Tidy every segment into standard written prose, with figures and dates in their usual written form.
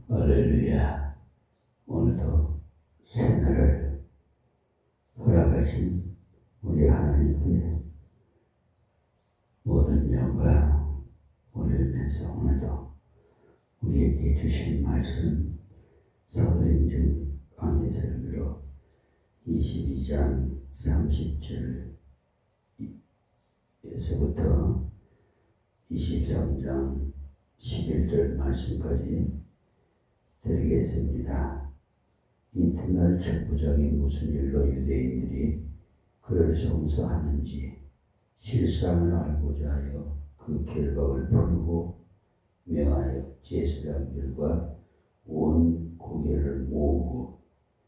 할렐루야. 오늘도 새날을 허락하신 우리 하나님께 모든 영광 올리면서 오늘도 우리에게 주신 말씀 사도행전 강해설교로 22장 30절에서부터 23장 11절 말씀까지 드리겠습니다. 이튿날 천부장이 무슨 일로 유대인들이 그를 송사하는지 실상을 알고자 하여 그 결박을 풀고 명하여 제사장들과 온 고개를 모으고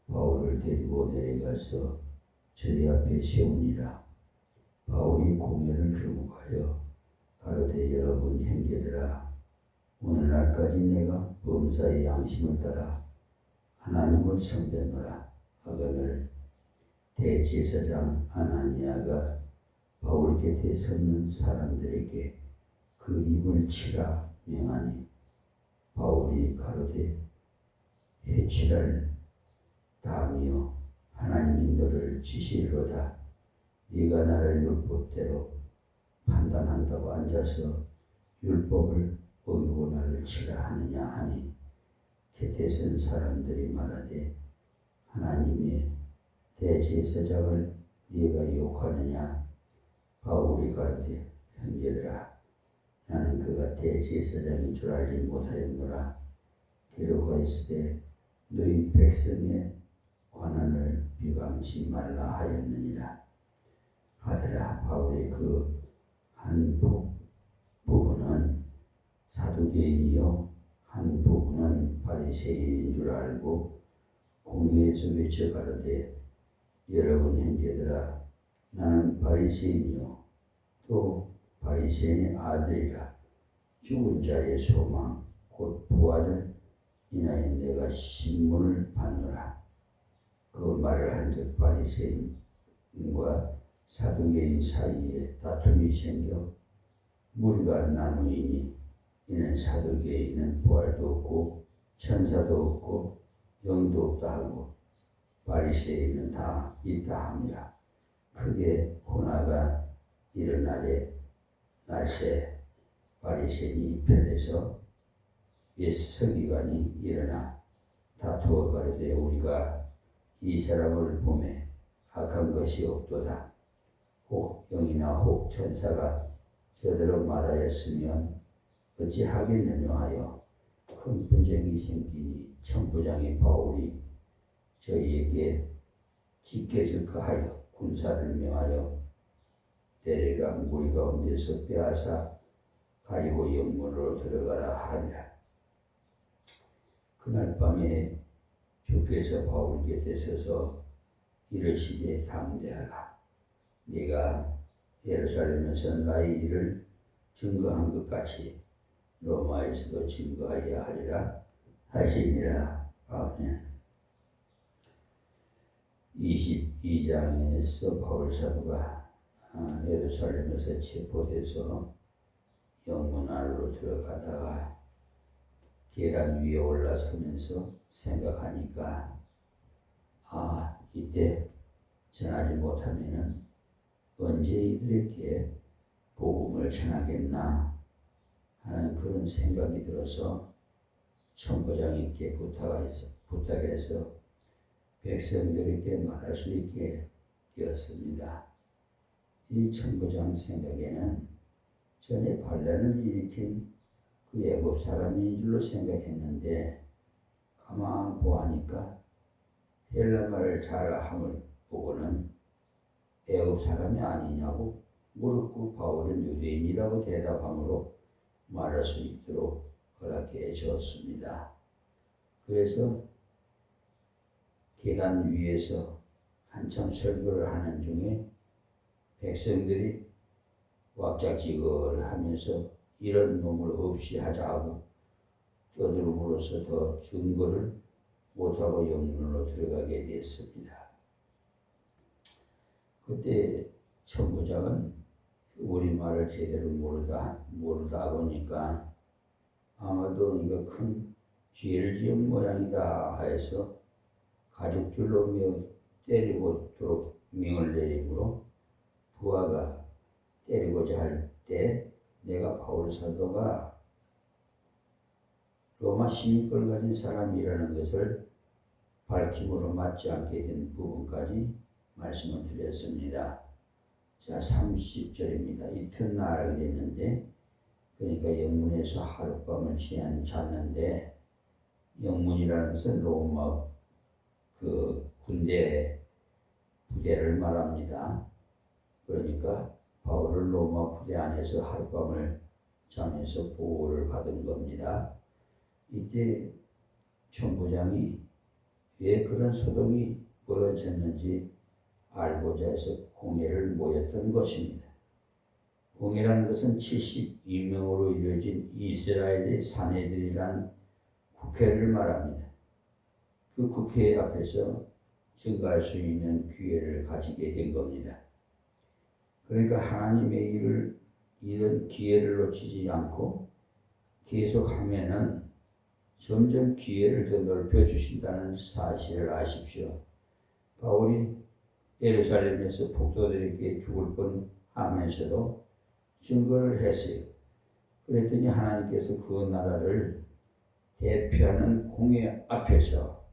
바울을 데리고 내려가서 저희 앞에 세우니라. 바울이 공회를 주목하여 가로되 여러분 형제들아, 오늘날까지 내가 범사의 양심을 따라 하나님을 섬겼노라 하거늘 대제사장 아나니아가 바울 곁에 섰는 사람들에게 그 입을 치라 명하니 바울이 가로되 해치랄 다하며 하나님이 너를 지시로다. 네가 나를 율법대로 판단한다고 앉아서 율법을 어기고 나를 치라 하느냐 하니 곁에 선 사람들이 말하되 하나님의 대제사장을 네가 욕하느냐. 바울이 가로되 형제들아, 나는 그가 대제사장인 줄 알지 못하였노라. 기록하였으되 너희 백성의 관원을 비방치 말라 하였느니라 하더라. 바울이 그 한 부분은 사두개인이요 한 부분은 바리새인인 줄 알고 공회에서 외쳐 가로되 여러분 형제들아, 나는 바리새인이요 또 바리새인의 아들이라. 죽은 자의 소망 곧 부활을 인하여 내가 신문을 받노라. 그 말을 한즉 바리새인과 사두개인 사이에 다툼이 생겨 무리가 나누이니 이는 사두개인은 부활도 없고 천사도 없고 영도 없다 하고 바리새인은 다 있다 함이라. 크게 혼화가 일어나래 날새 바리새인이 편에서 옛 서기관이 일어나 다투어 가로되 우리가 이 사람을 보매 악한 것이 없도다. 혹 영이나 혹 천사가 저대로 말하였으면 어찌하겠느냐 하여 큰 분쟁이 생기니 천부장이 바울이 저희에게 지켜질까 하여 군사를 명하여 데려가 무리 가운데서 빼앗아 가지고 영문으로 들어가라 하니라. 그날 밤에 주께서 바울 곁에 서서 이르시되 담대하라. 네가 예루살렘에서 나의 일을 증거한 것 같이 로마에서도 증거하여야 하리라 하시니라. 아멘. 22장에서 바울 사도가 예루살렘에서 체포돼서 영문 안으로 들어가다가 계단 위에 올라서면서 생각하니까 이때 전하지 못하면은 언제 이들에게 복음을 전하겠나 하는 그런 생각이 들어서 천부장에게 부탁해서 백성들에게 말할 수 있게 되었습니다. 이 천부장 생각에는 전에 반란을 일으킨 그 애굽 사람인 줄로 생각했는데 가만 보아하니까 헬라말을 잘함을 보고는 애굽 사람이 아니냐고 물었고 바울은 유대인이라고 대답함으로 말할 수 있도록 허락해 주었습니다. 그래서 계단 위에서 한참 설교를 하는 중에 백성들이 왁자지껄 하면서 이런 놈을 없이 하자고 떠들음으로써 더 증거를 못하고 영문으로 들어가게 됐습니다. 그때 천부장은 우리말을 제대로 모르다 보니까 아마도 이거 큰 죄를 지은 모양이다 하여서 가죽줄로 매어 때리고도록 명을 내리므로 부하가 때리고자 할 때 내가 바울 사도가 로마 시민권을 가진 사람이라는 것을 밝힘으로 맞지 않게 된 부분까지 말씀을 드렸습니다. 자, 30절입니다. 이튿날 그랬는데, 그러니까 영문에서 하룻밤을 잤는데, 영문이라는 것은 로마 그 군대 부대를 말합니다. 그러니까 바울은 로마 부대 안에서 하룻밤을 자면서 보호를 받은 겁니다. 이때 천부장이 왜 그런 소동이 벌어졌는지 알고자 해서 공회를 모였던 것입니다. 공회라는 것은 72명으로 이루어진 이스라엘의 사내들이란 국회를 말합니다. 그 국회 앞에서 증거할 수 있는 기회를 가지게 된 겁니다. 그러니까 하나님의 일을 이런 기회를 놓치지 않고 계속하면은 점점 기회를 더 넓혀주신다는 사실을 아십시오. 바울이 예루살렘에서 폭도들에게 죽을 뻔하면서도 증거를 했어요. 그랬더니 하나님께서 그 나라를 대표하는 공회 앞에서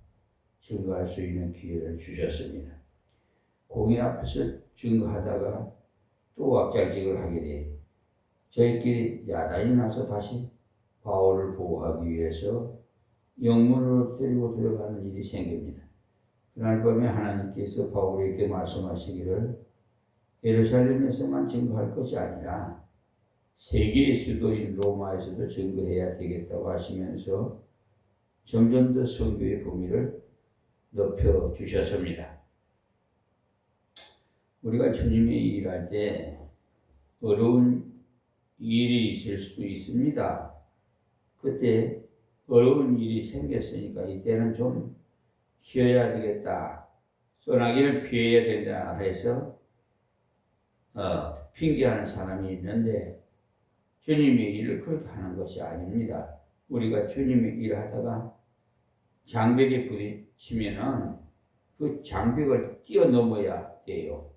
증거할 수 있는 기회를 주셨습니다. 공회 앞에서 증거하다가 또 왁자지껄을 하게 돼 저희끼리 야단이 나서 다시 바울을 보호하기 위해서 영문으로 때리고 들어가는 일이 생깁니다. 그날 밤에 하나님께서 바울에게 말씀하시기를 예루살렘에서만 증거할 것이 아니라 세계의 수도인 로마에서도 증거해야 되겠다고 하시면서 점점 더 선교의 범위를 높여주셨습니다. 우리가 주님의 일할 때 어려운 일이 있을 수도 있습니다. 그때 어려운 일이 생겼으니까 이때는 좀 쉬어야 되겠다. 소나기를 피해야 된다 해서 핑계하는 사람이 있는데 주님의 일을 그렇게 하는 것이 아닙니다. 우리가 주님의 일을 하다가 장벽에 부딪히면은 그 장벽을 뛰어넘어야 돼요.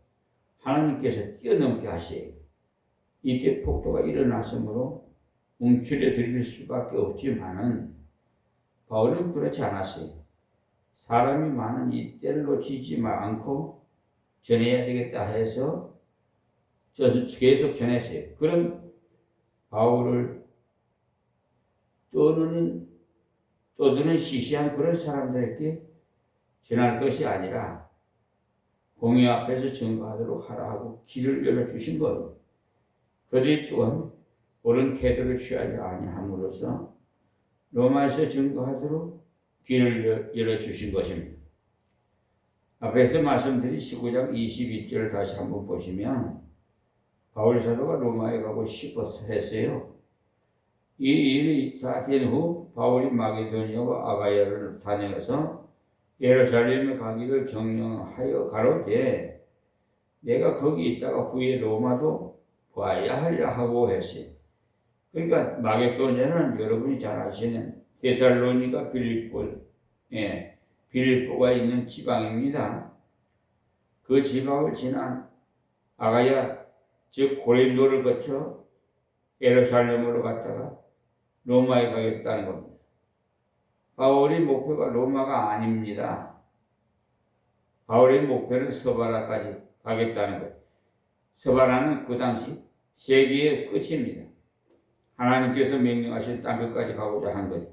하나님께서 뛰어넘게 하세요. 이렇게 폭도가 일어났으므로 움츠려 드릴 수밖에 없지만은 바울은 그렇지 않았어요. 사람이 많은 이때를 놓치지 않고 전해야 되겠다 해서 계속 전했어요. 그런 바울을 떠드는 시시한 그런 사람들에게 전할 것이 아니라 공회 앞에서 증거하도록 하라 하고 길을 열어주신 거예요. 그들이 또한 옳은 태도를 취하지 아니함으로써 로마에서 증거하도록 길을 열어주신 것입니다. 앞에서 말씀드린 19장 22절을 다시 한번 보시면 바울 사도가 로마에 가고 싶어서 했어요. 이 일이 다 된 후 바울이 마게도니아와 아가야를 다녀서 예루살렘에 가기를 경영하여 가로되 내가 거기 있다가 후에 로마도 봐야 하리라 하고 했어요. 그러니까 마게도니아는 여러분이 잘 아시는 데살로니가 빌립보가 있는 지방입니다. 그 지방을 지난 아가야 즉 고린도를 거쳐 예루살렘으로 갔다가 로마에 가겠다는 겁니다. 바울의 목표가 로마가 아닙니다. 바울의 목표는 서바라까지 가겠다는 거예요. 서바라는 그 당시 세계의 끝입니다. 하나님께서 명령하신 땅 끝까지 가고자 한 것.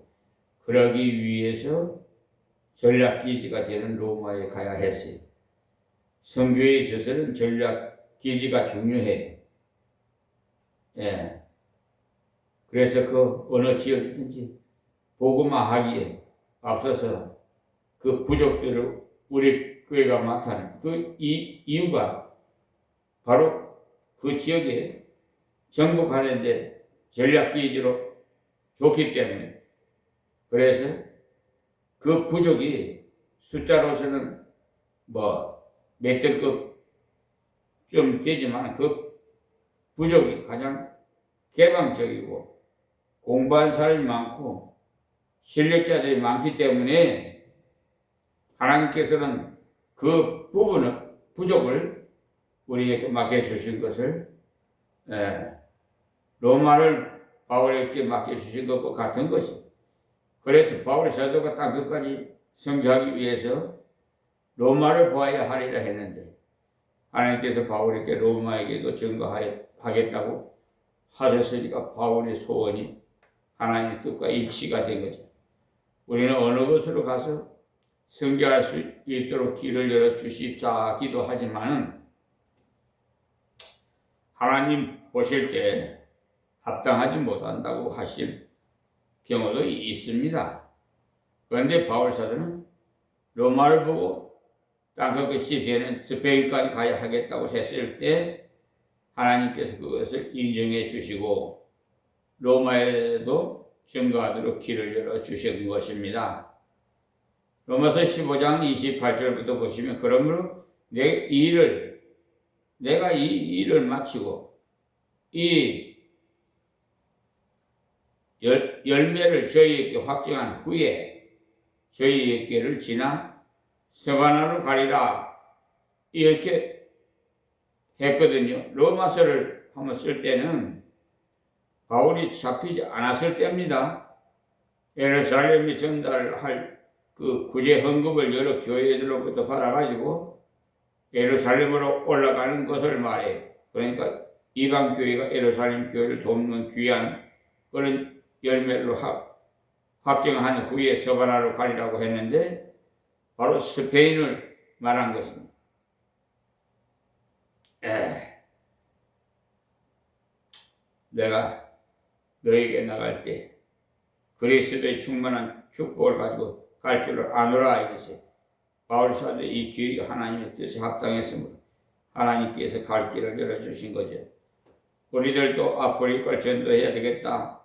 그러기 위해서 전략기지가 되는 로마에 가야 했어요. 선교에 있어서는 전략기지가 중요해요. 그래서 그 어느 지역이든지 복음화하기에 앞서서 그 부족들을 우리 교회가 맡아는 그 이유가 바로 그 지역에 정복하는데 전략기지로 좋기 때문에 그래서 그 부족이 숫자로서는 몇 등급 좀 되지만 그 부족이 가장 개방적이고 공부한 사람이 많고 실력자들이 많기 때문에 하나님께서는 그 부족을 우리에게 맡겨주신 것을 로마를 바울에게 맡겨주신 것과 같은 것입니다. 그래서 바울 사도가 딱 끝까지 선교하기 위해서 로마를 보아야 하리라 했는데 하나님께서 바울에게 로마에게도 증거하겠다고 하셨으니까 바울의 소원이 하나님의 뜻과 일치가 된 거죠. 우리는 어느 곳으로 가서 선교할 수 있도록 길을 열어 주십사 기도하지만 하나님 보실 때 합당하지 못한다고 하실 경우도 있습니다. 그런데 바울 사도는 로마를 보고 땅끝 시대에는 스페인까지 가야 하겠다고 했을 때 하나님께서 그것을 인정해 주시고 로마에도 증거하도록 길을 열어 주신 것입니다. 로마서 15장 28절부터 보시면 그러므로 내가 이 일을 마치고 이 열매를 저희에게 확증한 후에 저희에게를 지나 서바나로 가리라 이렇게 했거든요. 로마서를 한번 쓸 때는 바울이 잡히지 않았을 때입니다. 예루살렘에 전달할 그 구제 헌금을 여러 교회들로부터 받아가지고 예루살렘으로 올라가는 것을 말해. 그러니까 이방 교회가 예루살렘 교회를 돕는 귀한 그런 열매로 확정한 후에 서바나로 가리라고 했는데 바로 스페인을 말한 것입니다. 내가 너에게 나갈 때 그리스도의 충만한 축복을 가지고 갈 줄을 아노라 이랬어요. 바울 사도의 이 기회가 하나님의 뜻에 합당했으므로 하나님께서 갈 길을 열어주신 거죠. 우리들도 아프리카를 전도해야 되겠다.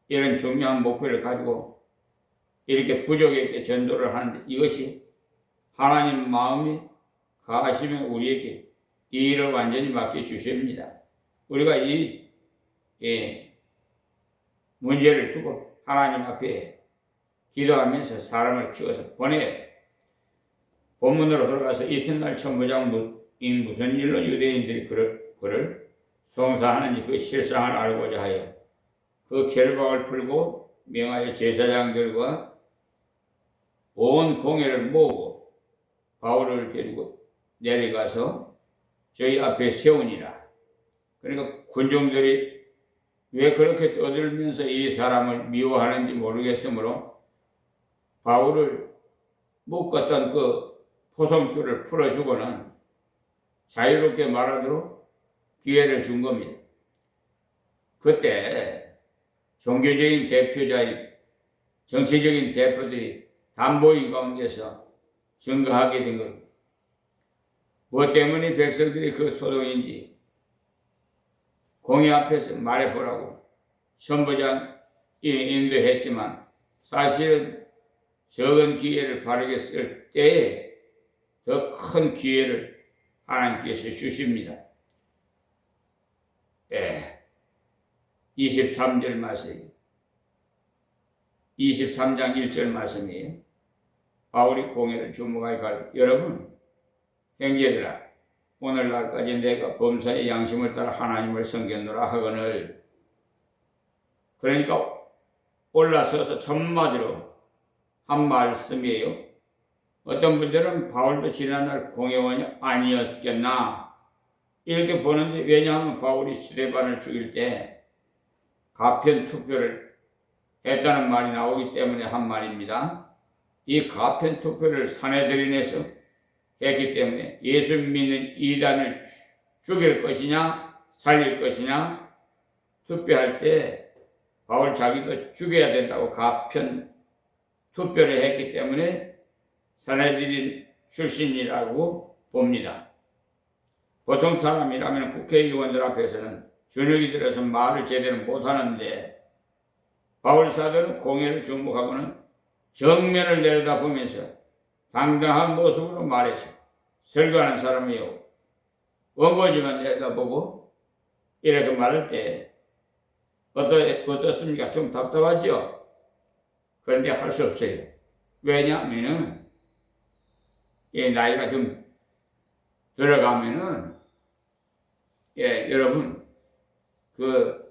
이런 중요한 목표를 가지고 이렇게 부족에게 전도를 하는데 이것이 하나님 마음이 가하시면 우리에게 이 일을 완전히 맡겨주십니다. 우리가 이 문제를 두고 하나님 앞에 기도하면서 사람을 키워서 보내야 돼. 본문으로 돌아가서 이튿날 천부장이 무슨 일로 유대인들이 그를 송사하는지 그 실상을 알고자 하여 그 결박을 풀고 명하여 제사장들과 온 공회를 모으고 바울을 데리고 내려가서 저희 앞에 세우니라. 그러니까 군중들이 왜 그렇게 떠들면서 이 사람을 미워하는지 모르겠으므로 바울을 묶었던 그 포성줄을 풀어주고는 자유롭게 말하도록 기회를 준 겁니다. 그때 종교적인 대표자인 정치적인 대표들이 담보인 가운데서 증거하게 된 겁니다. 무엇 때문에 백성들이 그 소동인지 공회 앞에서 말해보라고 천부장이 인도했지만 사실은 적은 기회를 바르게 쓸 때에 더 큰 기회를 하나님께서 주십니다. 23절 말씀, 23장 1절 말씀이에요. 바울이 공회를 주목하여 갈 여러분 형제들아, 오늘날까지 내가 범사의 양심을 따라 하나님을 섬겼노라 하거늘. 그러니까 올라서서 첫마디로 한 말씀이에요. 어떤 분들은 바울도 지난날 공회원이 아니었겠나 이렇게 보는데, 왜냐하면 바울이 스데반을 죽일 때 가편 투표를 했다는 말이 나오기 때문에 한 말입니다. 이 가편 투표를 사내들인에서 했기 때문에 예수 믿는 이단을 죽일 것이냐 살릴 것이냐 투표할 때 바울 자기도 죽여야 된다고 가편 투표를 했기 때문에 사내들인 출신이라고 봅니다. 보통 사람이라면 국회의원들 앞에서는 주눅이 들어서 말을 제대로 못하는데 바울 사도는 공회를 주목하고는 정면을 내려다보면서 당당한 모습으로 말했죠. 설교하는 사람이요, 원고지만 내려다보고 이렇게 말할 때 어떻습니까? 좀 답답하죠? 그런데 할 수 없어요. 왜냐하면은 나이가 좀 들어가면은 여러분 그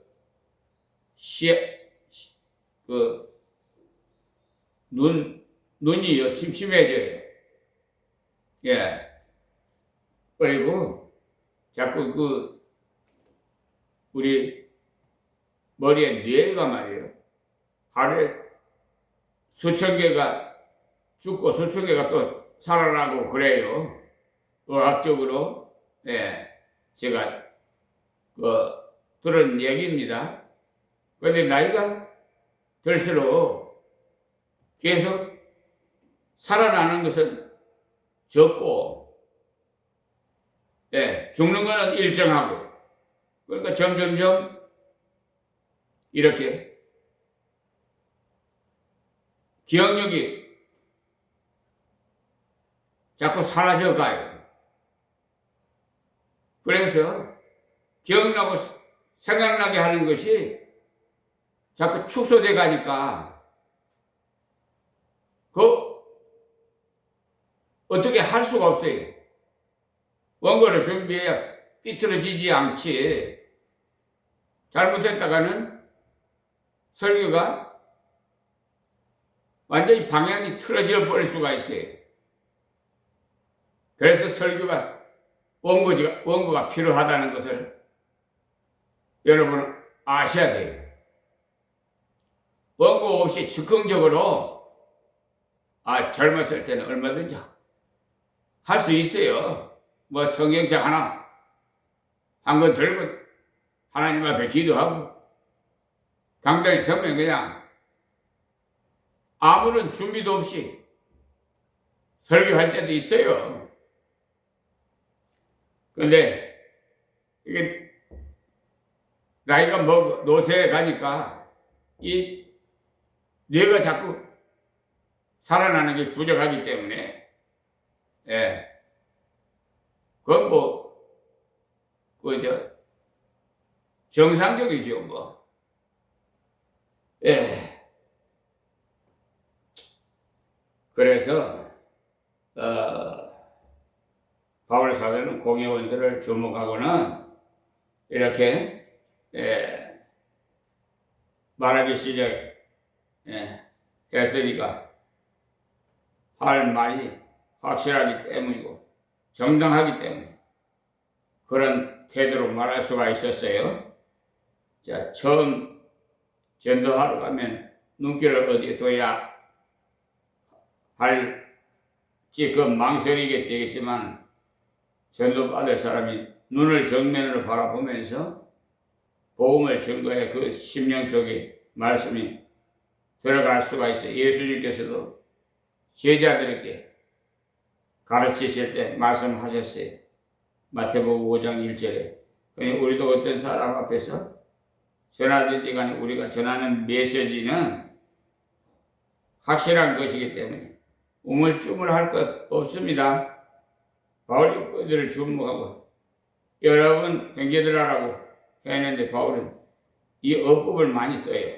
눈이 침침해져요. 그리고 자꾸 우리 머리에 뇌가 말이에요. 하루에 수천 개가 죽고 수천 개가 또 살아나고 그래요. 의학적으로 제가 들은 얘기입니다. 그런데 나이가 들수록 계속 살아나는 것은 적고 죽는 것은 일정하고 그러니까 점점점 이렇게 기억력이 자꾸 사라져 가요. 그래서 기억나고 생각나게 하는 것이 자꾸 축소돼 가니까 어떻게 할 수가 없어요. 원고를 준비해야 삐뚤어지지 않지. 잘못했다가는 설교가 완전히 방향이 틀어져 버릴 수가 있어요. 그래서 설교가 원고가 필요하다는 것을 여러분 아셔야 돼요. 원고 없이 즉흥적으로 젊었을 때는 얼마든지 할 수 있어요. 뭐 성경책 하나 한 권 들고 하나님 앞에 기도하고 강단에 서면 그냥 아무런 준비도 없이 설교할 때도 있어요. 그런데 이게 나이가 노쇠해 가니까 이 뇌가 자꾸 살아나는 게 부족하기 때문에 그건 정상적이죠, 그래서, 바울 사도는 공회원들을 주목하고는 이렇게, 말하기 시작했으니까 할 말이 확실하기 때문이고 정당하기 때문에 그런 태도로 말할 수가 있었어요. 자, 처음 전도하러 가면 눈길을 어디에 둬야 할지 그 망설이게 되겠지만 전도받을 사람이 눈을 정면으로 바라보면서 복음을 증거해 그 심령 속에 말씀이 들어갈 수가 있어요. 예수님께서도 제자들에게 가르치실 때 말씀하셨어요. 마태복음 5장 1절에 우리도 어떤 사람 앞에서 전하든지 간에 우리가 전하는 메시지는 확실한 것이기 때문에 우물쭈물할 것 없습니다. 바울이 그들을 주목하고 여러분 형제들아라고 했는데 바울은 이 어법을 많이 써요.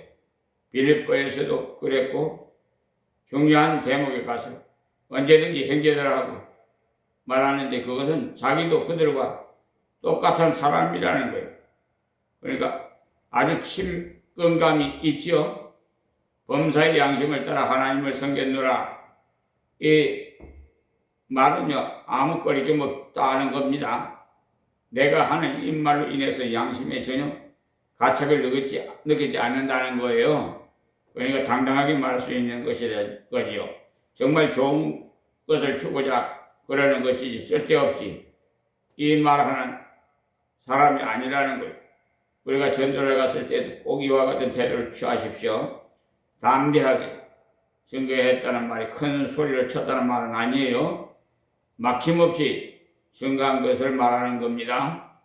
빌립보에서도 그랬고 중요한 대목에 가서 언제든지 형제들하고 말하는데 그것은 자기도 그들과 똑같은 사람이라는 거예요. 그러니까 아주 친근감이 있죠. 범사의 양심을 따라 하나님을 섬겼노라. 이 말은요 아무 거리낌 없다 하는 겁니다. 내가 하는 이 말로 인해서 양심에 전혀 가책을 느끼지 않는다는 거예요. 그러니까 당당하게 말할 수 있는 것이죠. 정말 좋은 것을 주고자 그러는 것이지 쓸데없이 이 말하는 사람이 아니라는 거예요. 우리가 전도를 갔을 때도 꼭 이와 같은 태도를 취하십시오. 담대하게 증거했다는 말이 큰 소리를 쳤다는 말은 아니에요. 막힘없이 증거한 것을 말하는 겁니다.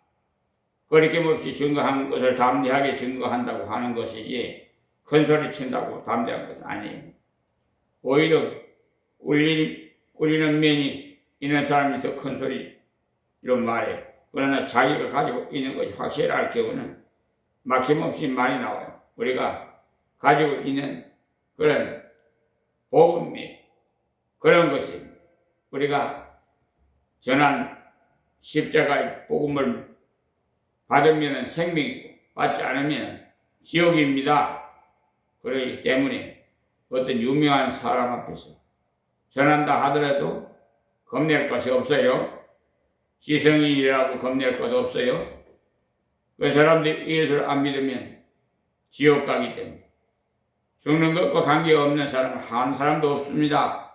거리낌 없이 증거한 것을 담대하게 증거한다고 하는 것이지 큰 소리 친다고 담대한 것은 아니에요. 오히려 꿀리는 면이 있는 사람이 더 큰 소리로 말해. 그러나 자기가 가지고 있는 것이 확실할 경우는 막힘없이 말이 나와요. 우리가 가지고 있는 그런 복음이 그런 것이 우리가 전한 십자가의 복음을 받으면 생명이고 받지 않으면 지옥입니다. 그렇기 때문에 어떤 유명한 사람 앞에서 전한다 하더라도 겁낼 것이 없어요. 지성인이라고 겁낼 것 없어요. 그 사람들이 예수를 안 믿으면 지옥 가기 때문에 죽는 것과 관계없는 사람은 한 사람도 없습니다.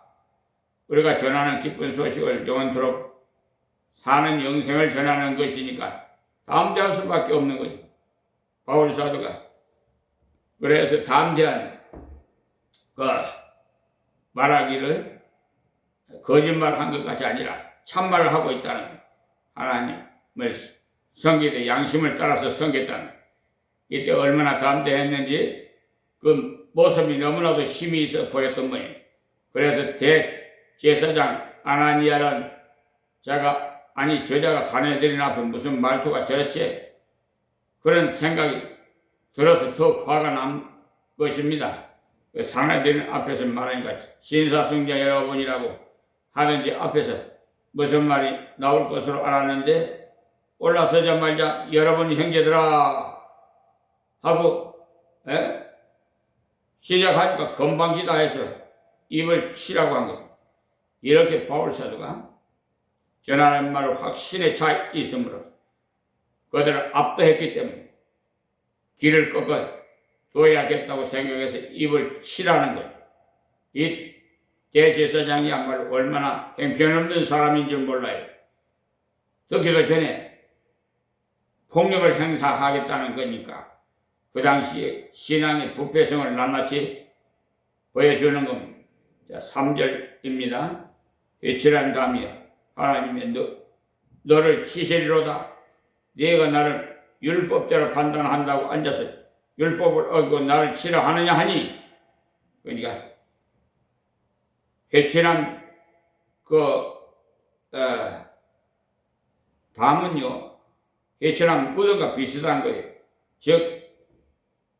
우리가 전하는 기쁜 소식을 영원토록 사는 영생을 전하는 것이니까 담대할 수밖에 없는 거죠. 바울 사도가 그래서 담대한 말하기를 거짓말한 것 같이 아니라 참말을 하고 있다는 거예요. 하나님을 섬기되 양심을 따라서 섬겼다는 거예요. 이때 얼마나 담대했는지 그 모습이 너무나도 힘이 있어 보였던 모양이에요. 그래서 대제사장 아나니아라는 저자가 사내들인 앞에 무슨 말투가 저렇지? 그런 생각이 들어서 더 화가 난 것입니다. 사내들인 앞에서 말하니까 신사승자 여러분이라고 하는지 앞에서 무슨 말이 나올 것으로 알았는데 올라서자마자 여러분 형제들아 하고 시작하니까 건방지다 해서 입을 치라고 한 거예요. 이렇게 바울 사도가 전하는 말을 확신에 차 있음으로써 그들을 압도했기 때문에 길을 꺾어 둬야겠다고 생각해서 입을 치라는 거예요. 이 대제사장이야말로 얼마나 형편없는 사람인 줄 몰라요. 듣기도 전에 폭력을 행사하겠다는 거니까 그 당시에 신앙의 부패성을 낱낱이 보여주는 겁니다. 자, 3절입니다. 회칠한 담이여 하나님의 너를 치시리로다. 네가 나를 율법대로 판단한다고 앉아서 율법을 어기고 나를 치라 하느냐 하니, 그러니까 회칠한 담은요 회칠한 무덤과 비슷한 거예요. 즉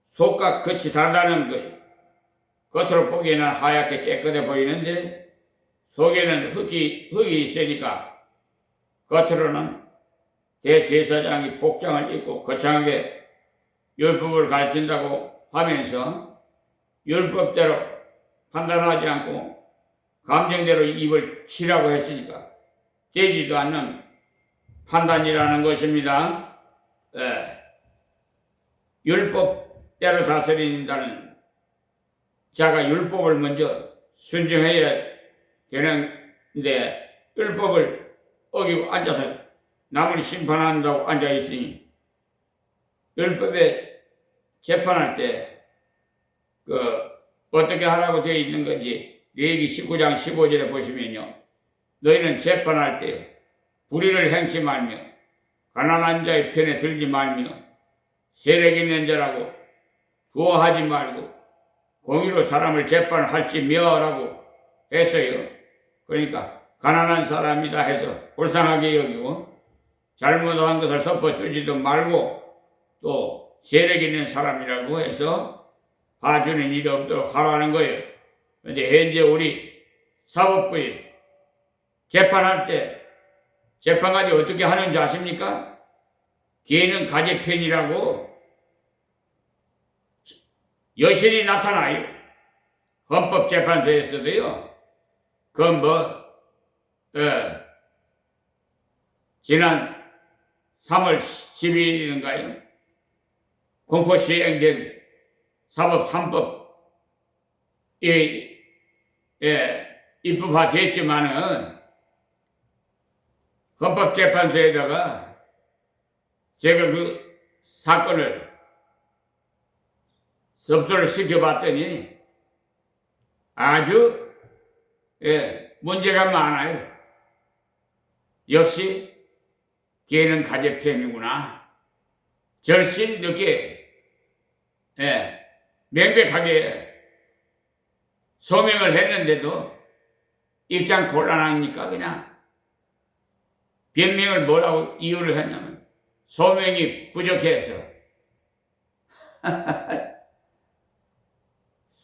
속과 겉이 다르다는 거예요. 겉으로 보기에는 하얗게 깨끗해 보이는데 속에는 흙이 있으니까 겉으로는 대제사장이 복장을 입고 거창하게 율법을 가르친다고 하면서 율법대로 판단하지 않고 감정대로 입을 치라고 했으니까 되지도 않는 판단이라는 것입니다. 율법대로 다스린다는 자가 율법을 먼저 순종해야 되는데 율법을 어기고 앉아서 남을 심판한다고 앉아있으니 율법에 재판할 때 어떻게 하라고 되어 있는 건지 레위기 19장 15절에 보시면요. 너희는 재판할 때 불의를 행치 말며 가난한 자의 편에 들지 말며 세력 있는 자라고 두어하지 말고 공의로 사람을 재판할지며라고 했어요. 그러니까 가난한 사람이다 해서 불쌍하게 여기고 잘못한 것을 덮어주지도 말고 또 세력 있는 사람이라고 해서 봐주는 일이 없도록 하라는 거예요. 그런데 현재 우리 사법부에 재판할 때 재판까지 어떻게 하는지 아십니까? 개는 가재편이라고 여실히 나타나요. 헌법재판소에서도요. 지난 3월 10일인가요? 공포 시행된 사법 3법이 입법화됐지만은 헌법재판소에다가 제가 그 사건을 접수를 시켜봤더니 아주 문제가 많아요. 역시 개는 가재편이구나. 절실 늦게 명백하게 소명을 했는데도 입장 곤란하니까 그냥 변명을 뭐라고 이유를 했냐면 소명이 부족해서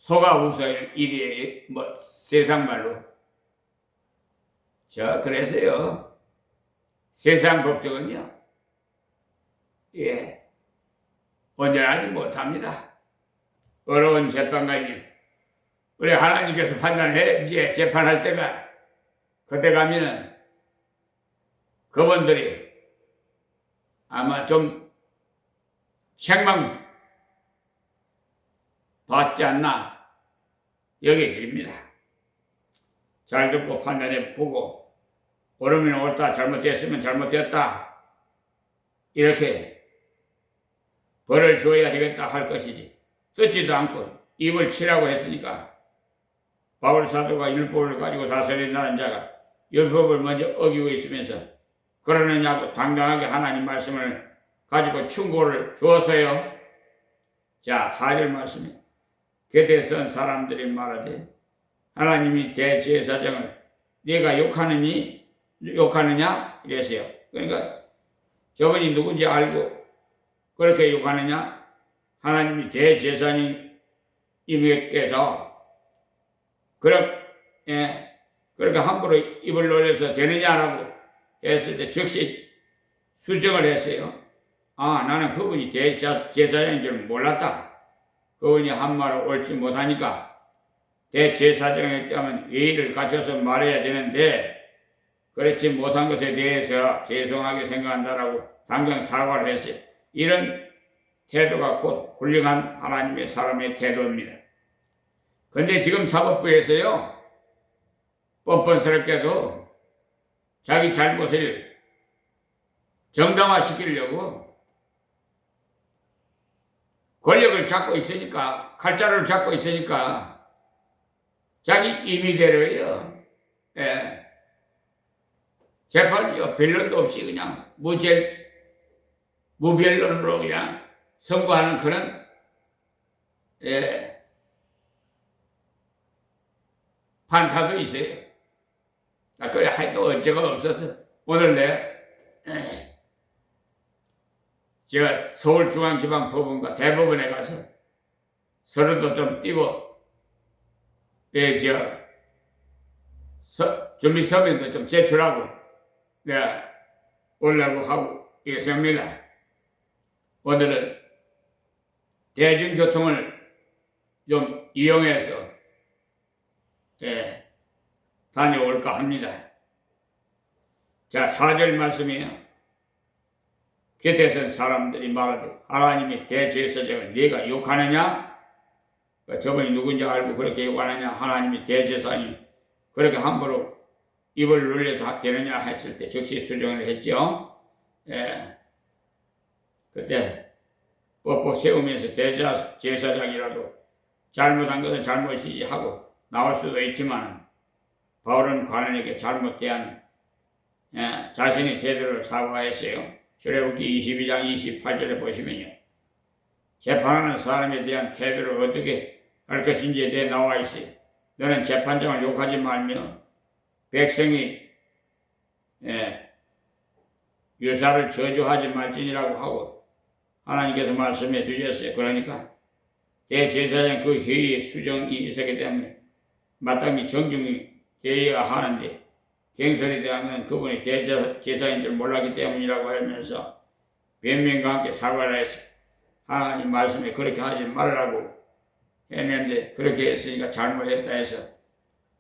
소가 웃어 일이 뭐 세상 말로. 자, 그래서요, 세상 법정은요, 예, 온전하지 못합니다. 어려운 재판관님, 우리 하나님께서 판단해, 이제 재판할 때가, 그때 가면은 그분들이 아마 좀 책망 받지 않나 여겨집니다. 잘 듣고 판단해 보고, 옳으면 옳다, 잘못됐으면 잘못됐다, 이렇게 벌을 줘야 되겠다 할 것이지, 듣지도 않고 입을 치라고 했으니까 바울 사도가 율법을 가지고 다스린다는 자가 율법을 먼저 어기고 있으면서 그러느냐고 당당하게 하나님 말씀을 가지고 충고를 주었어요. 자, 4절 말씀에 곁에 선 사람들이 말하되 하나님이 대제사장을 네가 욕하느냐 이랬어요. 그러니까 저분이 누군지 알고 그렇게 욕하느냐? 하나님이 대제사장님께서 그렇게 함부로 입을 놀려서 되느냐라고 했을 때 즉시 수정을 했어요. 아, 나는 그분이 대제사장인 줄 몰랐다. 그분이 한 말을 옳지 못하니까 대제사장에 따면 예의를 갖춰서 말해야 되는데 그렇지 못한 것에 대해서 죄송하게 생각한다라고 당장 사과를 했어요. 이런 태도가 곧 훌륭한 하나님의 사람의 태도입니다. 그런데 지금 사법부에서요, 뻔뻔스럽게도 자기 잘못을 정당화시키려고 권력을 잡고 있으니까, 칼자루를 잡고 있으니까 자기 임의대로요, 재판이요, 변론도 없이 그냥 무변론으로 그냥 선고하는 그런 판사도 있어요. 그래 하여튼 어쩌가 없어서 오늘 제가 서울중앙지방법원과 대법원에 가서 서류도 좀 띄고 준비 서면도 좀 제출하고 내가 오려고 하고 있습니다. 오늘은 대중교통을 좀 이용해서 다녀올까 합니다. 자, 4절 말씀이에요. 곁에 선 사람들이 말하되 하나님이 대제사장을 네가 욕하느냐? 저분이 누군지 알고 그렇게 욕하느냐? 하나님이 대제사장이 그렇게 함부로 입을 눌려서 되느냐 했을 때 즉시 수정을 했죠. 그때 뻣뻣 세우면서 대제사장이라도 잘못한 것은 잘못이지 하고 나올 수도 있지만 바울은 관원에게 잘못 대한 자신의 태도를 사과했어요. 출애굽기 22장 28절에 보시면요, 재판하는 사람에 대한 태도를 어떻게 할 것인지에 대해 나와 있어요. 너는 재판장을 욕하지 말며 백성이 유사를 저주하지 말지니라고 하고 하나님께서 말씀해 주셨어요. 그러니까 대제사장 그 회의의 수정이 있었기 때문에 마땅히 정중히 대해야 하는데 경솔이 대하면 그분이 대제사장인 줄 몰랐기 때문이라고 하면서 변명과 함께 사과를 했어요. 하나님 말씀에 그렇게 하지 말으라고 했는데 그렇게 했으니까 잘못했다 해서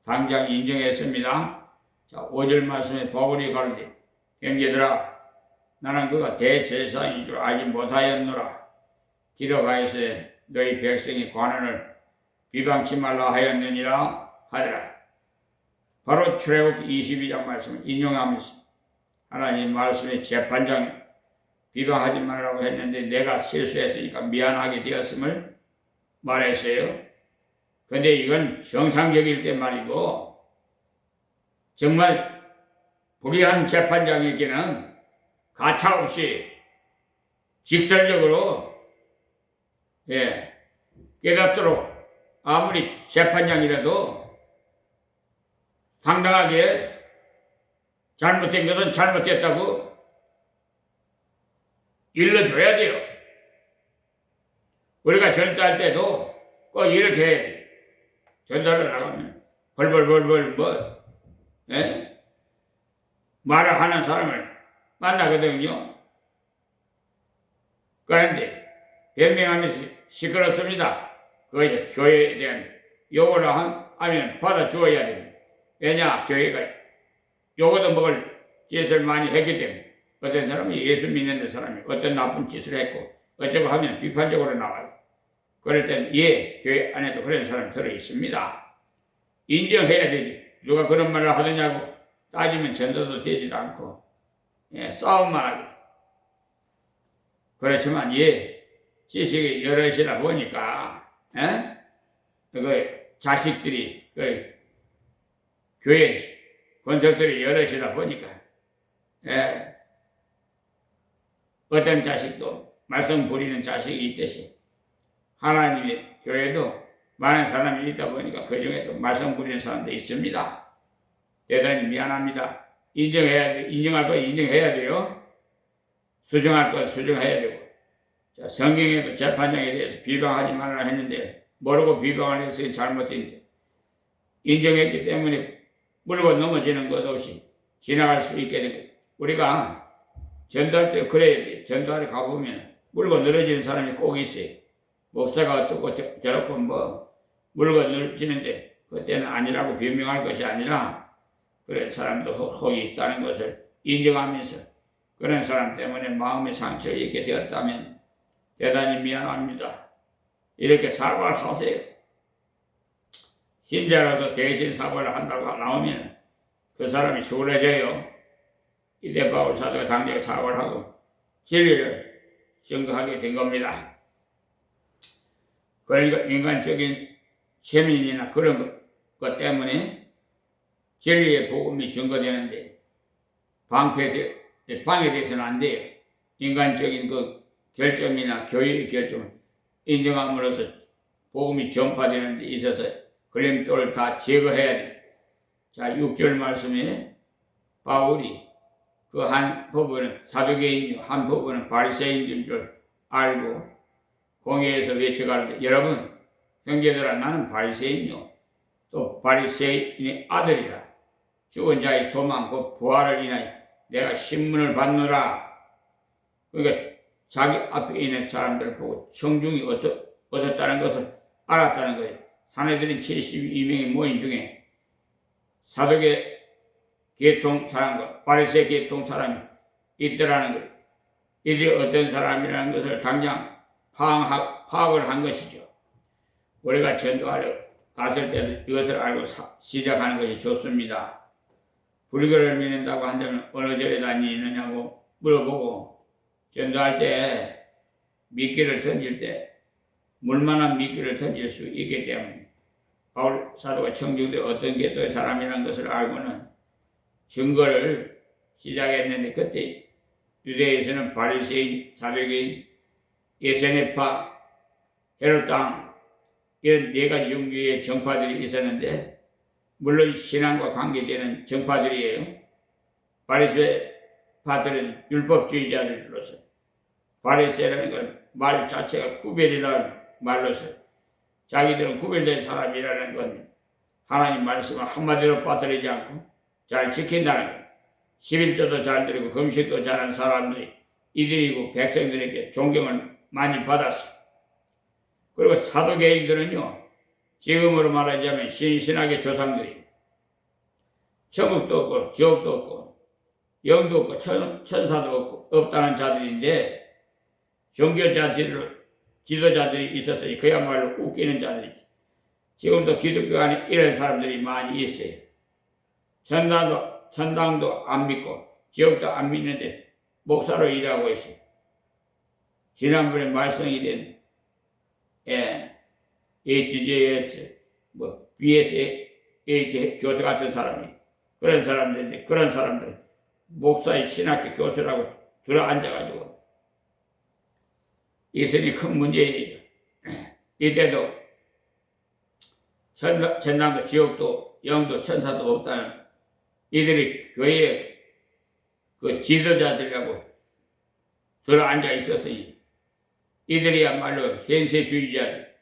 당장 인정했습니다. 자, 5절 말씀에 바울이 가르되 형제들아, 나는 그가 대제사장인 줄 알지 못하였노라. 기록하여서 너희 백성이 관원을 비방치 말라 하였느니라 하더라. 바로 출애굽기 22장 말씀을 인용하면서 하나님 말씀에 재판장 비방하지 말라고 했는데 내가 실수했으니까 미안하게 되었음을 말했어요. 근데 이건 정상적일 때 말이고 정말 불의한 재판장에게는 가차없이 직설적으로 깨닫도록 아무리 재판장이라도 당당하게 잘못된 것은 잘못됐다고 일러줘야 돼요. 우리가 절도할 때도 꼭 이렇게 전달을 나가면 벌벌벌벌 뭐 예? 말을 하는 사람을 만나거든요. 그런데 변명하면서 시끄럽습니다. 그것이 교회에 대한 요구를 하면 받아주어야 됩니다. 왜냐? 교회가 요거도 먹을 짓을 많이 했기 때문에 어떤 사람이 예수 믿는 사람이 어떤 나쁜 짓을 했고 어쩌고 하면 비판적으로 나와요. 그럴 때는 교회 안에도 그런 사람이 들어있습니다. 인정해야 되지. 누가 그런 말을 하더냐고 따지면 전도도 되지도 않고 싸움만 하게. 그렇지만 지식이 여럿이다 보니까 그 자식들이 교회 권석들이 여럿이다 보니까 어떤 자식도 말씀 부리는 자식이 있듯이 하나님의 교회도 많은 사람이 있다 보니까 그 중에도 말씀 부리는 사람도 있습니다. 대단히 미안합니다. 인정할 거 인정해야 돼요. 수정할 거 수정해야 되고. 자, 성경에도 재판장에 대해서 비방하지 말라 했는데 모르고 비방을 했으니 잘못된 인정했기 때문에 물고 넘어지는 것 없이 지나갈 수 있게 되고 우리가 전도할 때 그래야 돼. 전도하러 가보면 물고 늘어지는 사람이 꼭 있어요. 목사가 어떻고 저렇고 뭐 물고 늘어지는데 그때는 아니라고 변명할 것이 아니라 그런 사람도 혹이 있다는 것을 인정하면서 그런 사람 때문에 마음의 상처가 있게 되었다면 대단히 미안합니다. 이렇게 사과를 하세요. 신자로서 대신 사과를 한다고 나오면 그 사람이 수월해져요. 이때 바울 사도가 당장 사과를 하고 진리를 증거하게 된 겁니다. 그러니까 인간적인 체면이나 그런 것 때문에 진리의 복음이 증거되는데 방해돼서는 안 돼요. 인간적인 그 결점이나 교회의 결점을 인정함으로써 복음이 전파되는 데 있어서 걸림돌을 다 제거해야 돼요. 자, 6절 말씀에 바울이 그 한 부분은 사두개인이요 한 부분은 바리새인인 줄 알고 공회에서 외쳐가는데 여러분 형제들아 나는 바리새인이요 또 바리새인의 아들이라 죽은 자의 소망 곧 부활을 인하여 내가 신문을 받노라. 그러니까 자기 앞에 있는 사람들을 보고 청중이 얻었다는 것을 알았다는 거예요. 사내들인 72명의 모임 중에 사두개 계통 사람과 바리새 계통 사람이 있더라는 거예요. 이들이 어떤 사람이라는 것을 당장 파악을 한 것이죠. 우리가 전도하러 갔을 때는 이것을 알고 시작하는 것이 좋습니다. 불교를 믿는다고 한다면 어느 절에 다니느냐고 물어보고 전도할 때 미끼를 던질 때 물만한 미끼를 던질 수 있기 때문에 바울 사도가 청중들 어떤 계통의 사람이라는 것을 알고는 증거를 시작했는데 그때 유대에서는 바리새인, 사두개인, 에세네파, 헤롯당 이런 네 가지 종류의 정파들이 있었는데 물론 신앙과 관계되는 정파들이에요. 바리새파들은 율법주의자들로서 바리새라는 건 말 자체가 구별이라는 말로서 자기들은 구별된 사람이라는 건 하나님 말씀을 한마디로 빠뜨리지 않고 잘 지킨다는 거예요. 11조도 잘 드리고 금식도 잘하는 사람들이 이들이고 백성들에게 존경을 많이 받았어요. 그리고 사두개인들은요 지금으로 말하자면 신신하게 조상들이 천국도 없고 지옥도 없고 영도 없고 천사도 없다는 자들인데 지도자들이 있었어요. 그야말로 웃기는 자들이죠. 지금도 기독교 안에 이런 사람들이 많이 있어요. 천당도 안 믿고 지옥도 안 믿는데 목사로 일하고 있어요. 지난번에 말씀이 된 HJS, BSH 교수 같은 사람이 그런 사람들인데 그런 사람들 목사의 신학교 교수라고 들어앉아가지고 있으니 큰 문제예요. 이때도 천당도 지옥도 영도 천사도 없다는 이들이 교회에 그 지도자들이라고 들어앉아 있었으니 이들이야말로 현세주의자들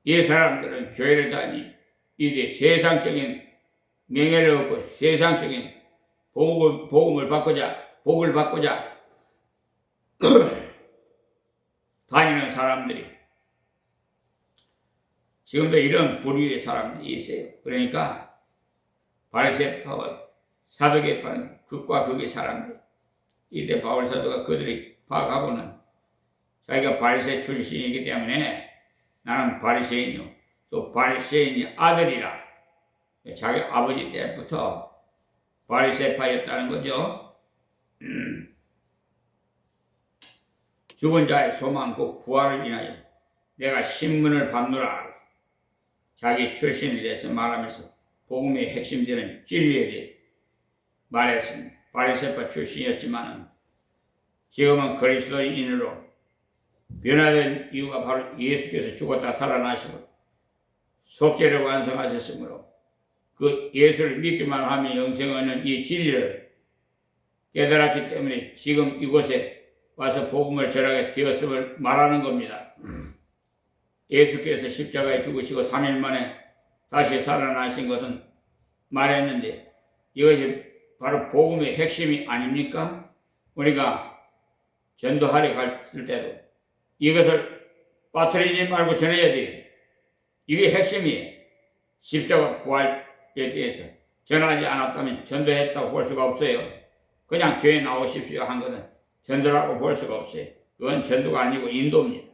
이 사람들은 교회를 다니 이제 세상적인 명예를 얻고 세상적인 복을 받고자 다니는 사람들이 지금도 이런 부류의 사람들이 있어요. 그러니까 바리새파와 사두개파는 극과 극의 사람들. 이때 바울 사도가 그들이 파악하고는 자기가 바리새 출신이기 때문에 나는 바리새인이요 또 바리새인의 아들이라 자기 아버지 때부터 바리새파였다는 거죠. 죽은 자의 소망 곧 부활을 인하여 내가 신문을 받노라. 자기 출신에 대해서 말하면서 복음의 핵심되는 진리에 대해서 말했습니다. 바리새파 출신이었지만 지금은 그리스도인으로 변화된 이유가 바로 예수께서 죽었다 살아나시고 속죄를 완성하셨으므로 그 예수를 믿기만 하면 영생을 얻는 이 진리를 깨달았기 때문에 지금 이곳에 와서 복음을 전하게 되었음을 말하는 겁니다. 예수께서 십자가에 죽으시고 3일 만에 다시 살아나신 것은 말했는데 이것이 바로 복음의 핵심이 아닙니까? 우리가 전도하러 갔을 때도 이것을 빠뜨리지 말고 전해야 돼요. 이게 핵심이에요. 십자가 부활에 대해서 전하지 않았다면 전도했다고 볼 수가 없어요. 그냥 교회 나오십시오 한 것은 전도라고 볼 수가 없어요. 그건 전도가 아니고 인도입니다.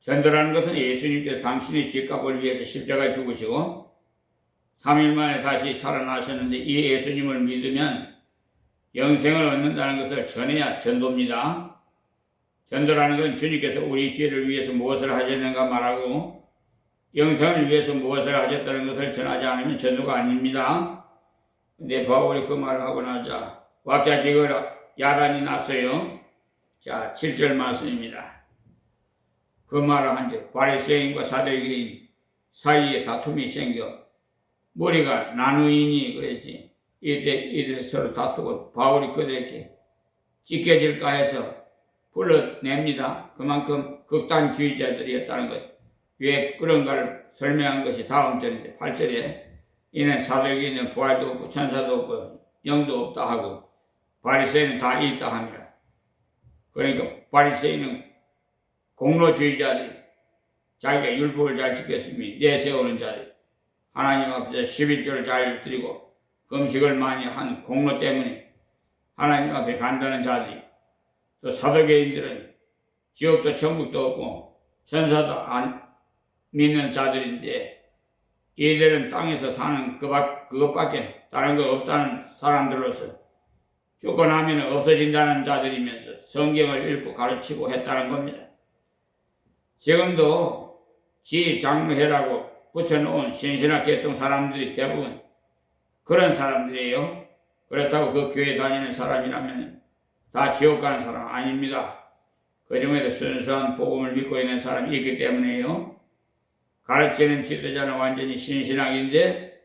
전도라는 것은 예수님께서 당신의 죄값을 위해서 십자가에 죽으시고 3일 만에 다시 살아나셨는데 이 예수님을 믿으면 영생을 얻는다는 것을 전해야 전도입니다. 전도라는 건 주님께서 우리 죄를 위해서 무엇을 하셨는가 말하고 영생을 위해서 무엇을 하셨다는 것을 전하지 않으면 전도가 아닙니다. 근데 바울이 그 말을 하고 나자 왁자지껄 야단이 났어요. 자, 7절 말씀입니다. 그 말을 한즉 바리새인과 사두개인 사이에 다툼이 생겨 머리가 나누이니 그랬지. 이들이 서로 다투고 바울이 그들에게 찢겨질까 해서 불러냅니다. 그만큼 극단주의자들이었다는 것. 왜 그런가를 설명한 것이 다음 절인데 8절에 이는 사두개인은 부활도 없고 천사도 없고 영도 없다 하고 바리새인은 다 있다 합니다. 그러니까 바리새인은 공로주의자들이 자기가 율법을 잘 지켰으니 내세우는 자들 하나님 앞에서 11조를 잘 드리고 금식을 많이 한 공로 때문에 하나님 앞에 간다는 자들이 또 사두개인들은 지옥도 천국도 없고 천사도 안 믿는 자들인데 이들은 땅에서 사는 그것밖에 다른 거 없다는 사람들로서 죽고 나면 없어진다는 자들이면서 성경을 읽고 가르치고 했다는 겁니다. 지금도 지장로회라고 붙여놓은 신신학계통 사람들이 대부분 그런 사람들이에요. 그렇다고 그 교회 다니는 사람이라면 다 지옥 가는 사람 아닙니다. 그 중에도 순수한 복음을 믿고 있는 사람이 있기 때문에요. 가르치는 지도자는 완전히 신신학인데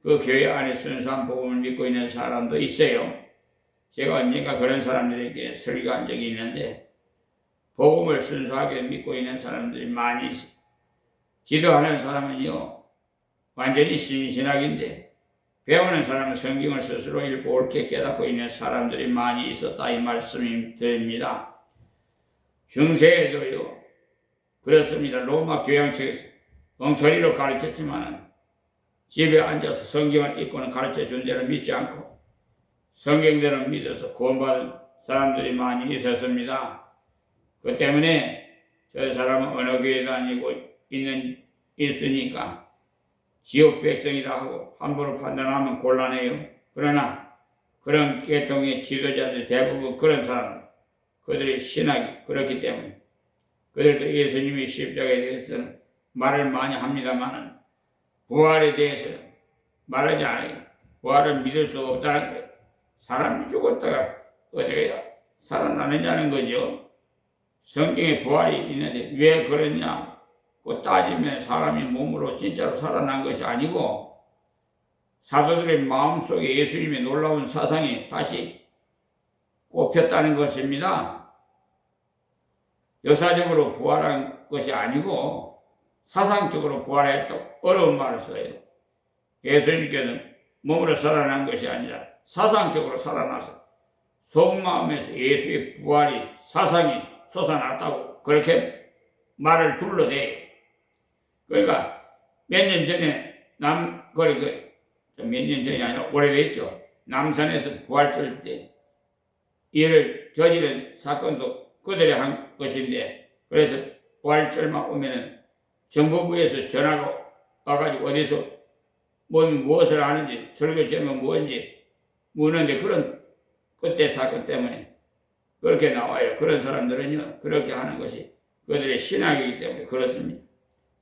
그 교회 안에 순수한 복음을 믿고 있는 사람도 있어요. 제가 언젠가 그런 사람들에게 설교한 적이 있는데 복음을 순수하게 믿고 있는 사람들이 많이 있어요. 지도하는 사람은요 완전히 신신학인데 배우는 사람은 성경을 스스로 읽고 옳게 깨닫고 있는 사람들이 많이 있었다 이 말씀이 드립니다. 중세에도요 그렇습니다. 로마 교양책에서 엉터리로 가르쳤지만 집에 앉아서 성경을 읽고는 가르쳐 준 대로 믿지 않고 성경대로 믿어서 구원받은 사람들이 많이 있었습니다. 그 때문에 저 사람은 어느 교회 다니고 있으니까 지옥 백성이다 하고 함부로 판단하면 곤란해요. 그러나 그런 계통의 지도자들 대부분 그런 사람 그들의 신학이 그렇기 때문에 그들도 예수님의 십자가에 대해서는 말을 많이 합니다만 부활에 대해서는 말하지 않아요. 부활은 믿을 수 없다는 거예요. 사람이 죽었다가 어디가 살아나느냐는 거죠. 성경에 부활이 있는데 왜 그러냐고 따지면 사람이 몸으로 진짜로 살아난 것이 아니고 사도들의 마음속에 예수님의 놀라운 사상이 다시 꼽혔다는 것입니다. 역사적으로 부활한 것이 아니고 사상적으로 부활했다고 어려운 말을 써요. 예수님께서는 몸으로 살아난 것이 아니라 사상적으로 살아나서 속마음에서 예수의 부활이 사상이 솟아났다고 그렇게 말을 둘러대요. 그러니까 몇 년 전에 몇 년 전이 아니라 오래됐죠. 남산에서 부활절 때 이를 저지른 사건도 그들이 한 것인데, 그래서 부활절만 오면은 정보부에서 전화가 와가지고 어디서 몸이 무엇을 하는지 설교 제목 뭔지 묻는데, 그때 사건 때문에 그렇게 나와요. 그런 사람들은요 그렇게 하는 것이 그들의 신앙이기 때문에 그렇습니다.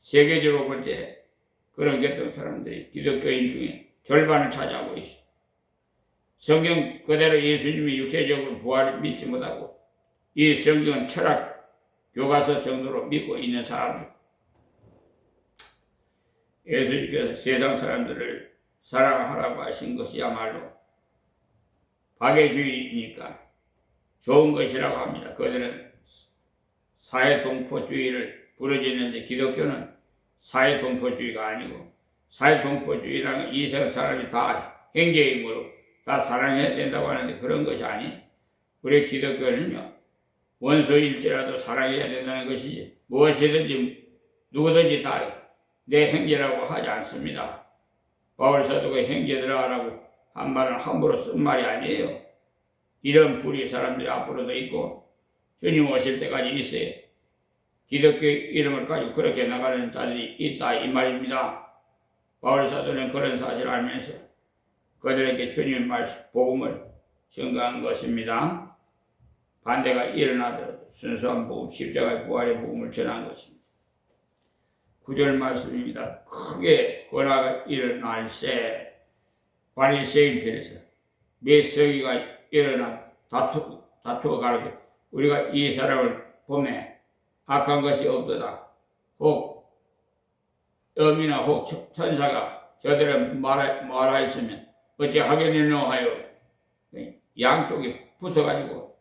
세계적으로 볼 때 그런 게 사람들이 기독교인 중에 절반을 차지하고 있습니다. 성경 그대로 예수님이 육체적으로 부활을 믿지 못하고 이 성경은 철학 교과서 정도로 믿고 있는 사람들, 예수님께서 세상 사람들을 사랑하라고 하신 것이야말로 박애주의니까 좋은 것이라고 합니다. 그들은 사회동포주의를 부르짖는데 기독교는 사회동포주의가 아니고, 사회동포주의라는 이 세상 사람이 다 행제이므로 다 사랑해야 된다고 하는데 그런 것이 아니에요. 우리 기독교는요 원수일지라도 사랑해야 된다는 것이지, 무엇이든지 누구든지 다 내 형제라고 하지 않습니다. 바울 사도가 형제들아라고 한 말은 함부로 쓴 말이 아니에요. 이런 불의 사람들이 앞으로도 있고 주님 오실 때까지 있어요. 기독교 이름을 가지고 그렇게 나가는 자들이 있다 이 말입니다. 바울 사도는 그런 사실을 알면서 그들에게 주님의 말씀 복음을 증거한 것입니다. 반대가 일어나더라도 순수한 복음, 십자가의 부활의 복음을 전한 것입니다. 9절 말씀입니다. 크게 권하가 일어날세 바리새인들에서 몇 서기가 일어나 다투어 가로되 우리가 이 사람을 보매 악한 것이 없도다. 혹 엄이나 혹 천사가 저들을 말하였으면 어찌 하겠느냐 하여 양쪽이 붙어가지고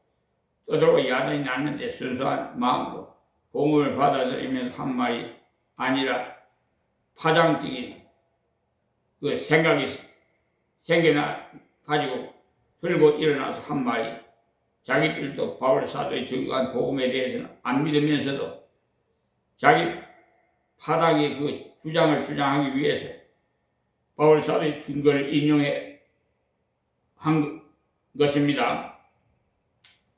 떠들고 야단이 났는데 순수한 마음으로 복음을 받아들이면서 한 말이 아니라 파장적인 그 생각이 생겨나 가지고 들고 일어나서 한 말이, 자기들도 바울 사도의 증거한 복음에 대해서는 안 믿으면서도 자기 파당의 그 주장을 주장하기 위해서 바울 사도의 증거를 인용해 한 것입니다.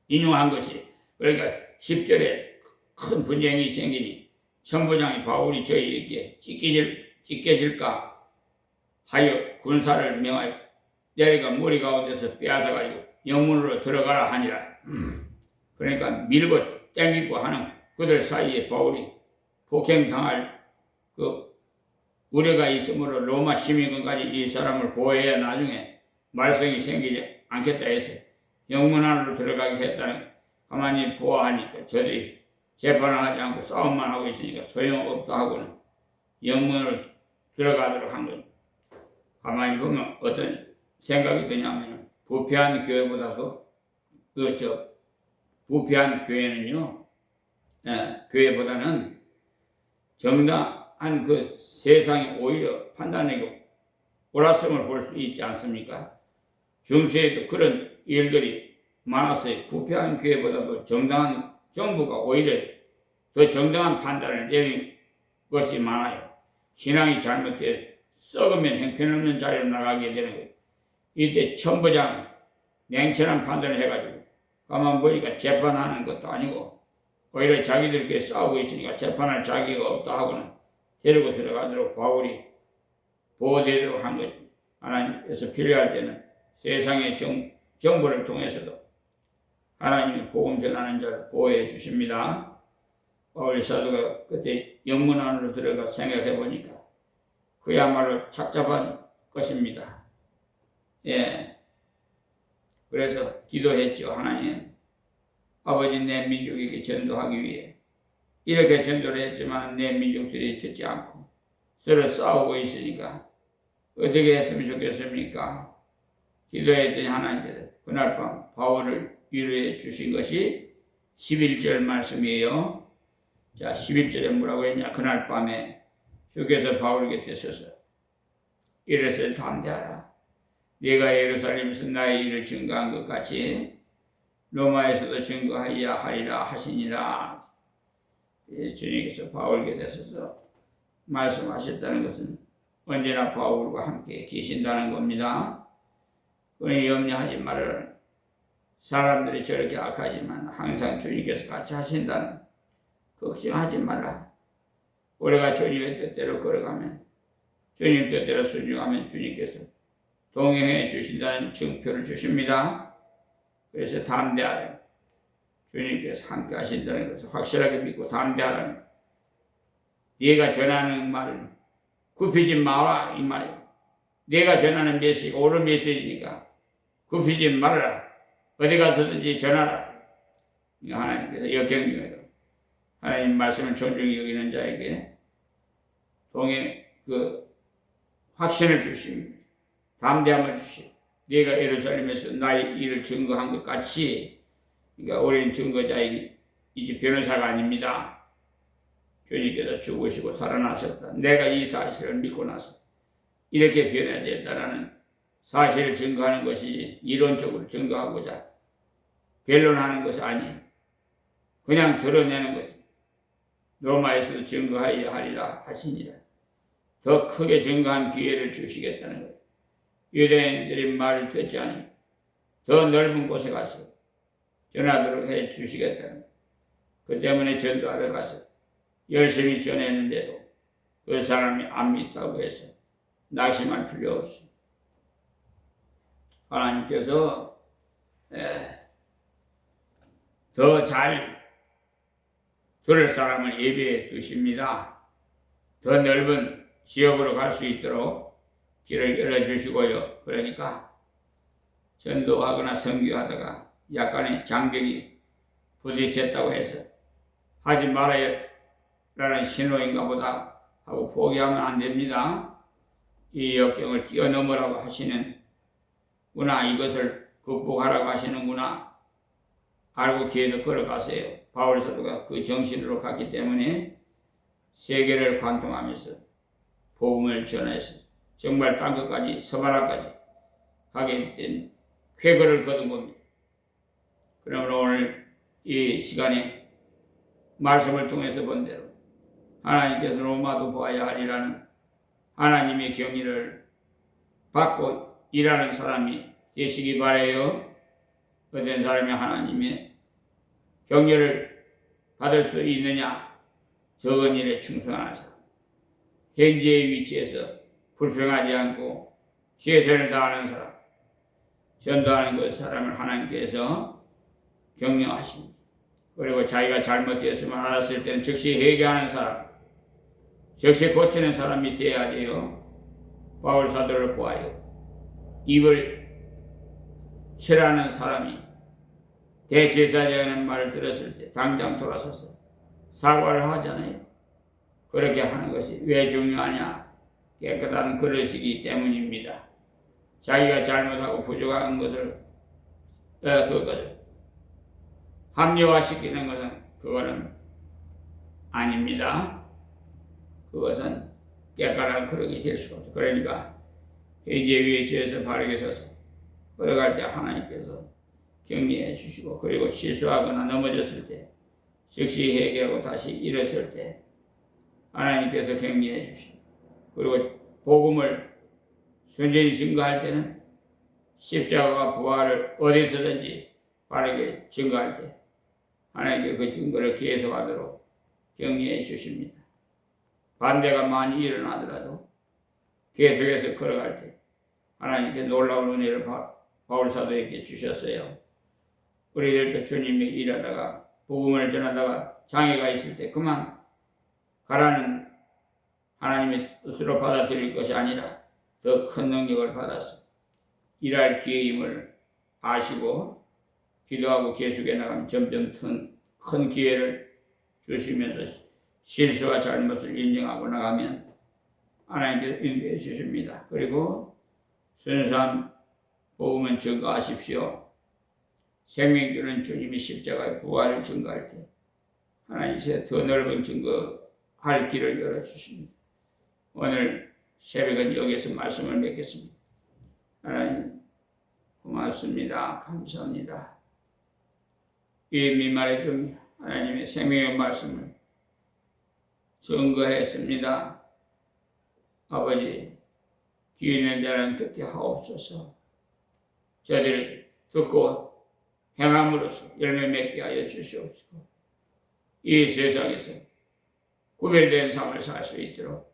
인용한 것이, 그러니까 10절에 큰 분쟁이 생기니 천부장이 바울이 저희에게 찢겨질까 하여 군사를 명하여 내가 머리 가운데서 빼앗아가지고 영문으로 들어가라 하니라. 그러니까 밀고 땡기고 하는 그들 사이에 바울이 폭행당할 그 우려가 있으므로 로마 시민권까지 이 사람을 보호해야 나중에 말썽이 생기지 않겠다 해서 영문 안으로 들어가게 했다는, 가만히 보아하니까 저들이 재판을 하지 않고 싸움만 하고 있으니까 소용없다 하고는 영문으로 들어가도록 한 겁니다. 가만히 보면 어떤 생각이 드냐면, 부패한 교회보다도 부패한 교회는요, 교회보다는 정당한 그 세상이 오히려 판단하고 옳았음을 볼 수 있지 않습니까? 중세에도 그런 일들이 많았어요. 부패한 교회보다도 정당한 정부가 오히려 더 정당한 판단을 내린 것이 많아요. 신앙이 잘못돼 썩으면 형편없는 자리로 나가게 되는 거예요. 이때 천부장 냉철한 판단을 해가지고 가만 보니까 재판하는 것도 아니고 오히려 자기들끼리 싸우고 있으니까 재판할 자기가 없다 하고는 데리고 들어가도록 바울이 보호되도록 한 거죠. 하나님께서 필요할 때는 세상의 정부를 통해서도 하나님이 복음 전하는 자를 보호해 주십니다. 바울 사도가 그때 영문 안으로 들어가 생각해 보니까 그야말로 착잡한 것입니다. 예. 그래서 기도했죠. 하나님, 아버지 내 민족에게 전도하기 위해 이렇게 전도를 했지만 내 민족들이 듣지 않고 서로 싸우고 있으니까 어떻게 했으면 좋겠습니까? 기도했더니 하나님께서 그날 밤 바울을 위로해 주신 것이 11절 말씀이에요. 자, 11절에 뭐라고 했냐? 그날 밤에 주께서 바울 곁에 서서 이르시되 담대하라. 네가 예루살렘에서 나의 일을 증거한 것 같이 로마에서도 증거하여야 하리라 하시니라. 주님께서 바울 곁에 서서 말씀하셨다는 것은 언제나 바울과 함께 계신다는 겁니다. 그러니 염려하지 말아라. 사람들이 저렇게 악하지만 항상 주님께서 같이 하신다는, 걱정하지 말라. 우리가 주님의 뜻대로 걸어가면, 주님 뜻대로 순종하면 주님께서 동행해 주신다는 증표를 주십니다. 그래서 담대하라. 주님께서 함께 하신다는 것을 확실하게 믿고 담대하라. 네가 전하는 말을 굽히지 마라, 이 말이에요. 네가 전하는 메시지가 옳은 메시지니까 굽히지 말아라. 어디 가서든지 전하라. 하나님께서 역경중에도 하나님 말씀을 존중히 여기는 자에게 확신을 주십니다. 담대함을 주십니다. 네가 예루살렘에서 나의 일을 증거한 것 같이, 그러니까 우리는 증거자이지 변호사가 아닙니다. 주님께서 죽으시고 살아나셨다. 내가 이 사실을 믿고 나서 이렇게 변해야 된다는 사실을 증거하는 것이 이론적으로 증거하고자 변론하는 것이 아니에요. 그냥 드러내는 것입니다. 로마에서도 증거하여야 하리라 하시니라. 더 크게 증거한 기회를 주시겠다는 거예요. 유대인들이 말을 듣지 않으니 더 넓은 곳에 가서 전하도록 해 주시겠다는 거예요. 그 때문에 전도하러 가서 열심히 전했는데도 그 사람이 안 믿다고 해서 낙심할 필요 없습니다. 하나님께서 더 잘 들을 사람을 예비해 두십니다. 더 넓은 지역으로 갈 수 있도록 길을 열어주시고요. 그러니까 전도하거나 선교하다가 약간의 장벽이 부딪혔다고 해서 하지 말아야 라는 신호인가 보다 하고 포기하면 안 됩니다. 이 역경을 뛰어넘으라고 하시는구나, 이것을 극복하라고 하시는구나 알고 계속 걸어가세요. 바울 사도가 그 정신으로 갔기 때문에 세계를 관통하면서 복음을 전해서 정말 땅끝까지 서바라까지 가게 된 쾌거를 거둔 겁니다. 그러므로 오늘 이 시간에 말씀을 통해서 본 대로 하나님께서 로마도 보아야 하리라는 하나님의 경의를 받고 일하는 사람이 되시기 바라요. 어떤 사람이 하나님의 경의를 받을 수 있느냐? 적은 일에 충성하는 사람, 현재의 위치에서 불평하지 않고 최선을 다하는 사람, 전도하는 그 사람을 하나님께서 경영하십니다. 그리고 자기가 잘못되었음을 알았을 때는 즉시 회개하는 사람, 즉시 고치는 사람이 되어야 돼요. 바울 사도를 보아요. 입을 칠하는 사람이 대제사장의 말을 들었을 때 당장 돌아서서 사과를 하잖아요. 그렇게 하는 것이 왜 중요하냐? 깨끗한 그릇이기 때문입니다. 자기가 잘못하고 부족한 것을 합리화시키는 것은 그거는 아닙니다. 그것은 깨끗한 그릇이 될 수가 없어요. 그러니까 현재 위치에서 바르게 서서 걸어갈 때 하나님께서 격려해 주시고, 그리고 실수하거나 넘어졌을 때 즉시 회개하고 다시 일어설 때 하나님께서 격려해 주시고, 그리고 복음을 순전히 증거할 때는 십자가와 부활을 어디서든지 바르게 증거할 때 하나님께 그 증거를 계속하도록 격려해 주십니다. 반대가 많이 일어나더라도 계속해서 걸어갈 때 하나님께 놀라운 은혜를 바울 사도에게 주셨어요. 우리들도 주님이 일하다가 복음을 전하다가 장애가 있을 때 그만 가라는 하나님의 뜻으로 받아들일 것이 아니라 더 큰 능력을 받아서 일할 기회임을 아시고 기도하고 계속해 나가면 점점 큰 기회를 주시면서 실수와 잘못을 인정하고 나가면 하나님께서 인도해 주십니다. 그리고 순수한 복음은 증거하십시오. 생명주는 주님이 십자가의 부활을 증거할 때 하나님께서 더 넓은 증거할 길을 열어주십니다. 오늘 새벽은 여기서 말씀을 맺겠습니다. 하나님 고맙습니다. 감사합니다. 이 민말의 종이 하나님의 생명의 말씀을 증거했습니다. 아버지, 귀 있는 자는 듣게 하옵소서. 저들이 듣고 행함으로써 열매 맺게 하여 주시옵소서. 이 세상에서 구별된 삶을 살 수 있도록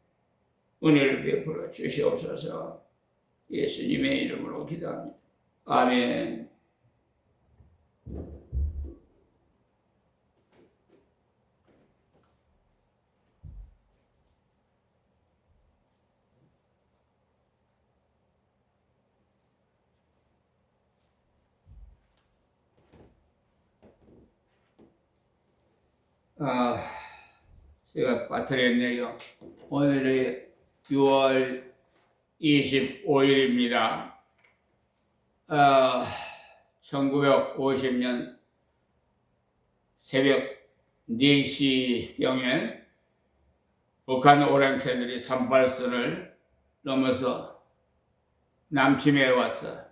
은혜를 베풀어 주시옵소서. 예수님의 이름으로 기도합니다. 아멘. 제가 빠뜨렸네요. 오늘이 6월 25일입니다. 1950년 새벽 4시경에 북한 오랑캐들이 38선을 넘어서 남침해 왔어.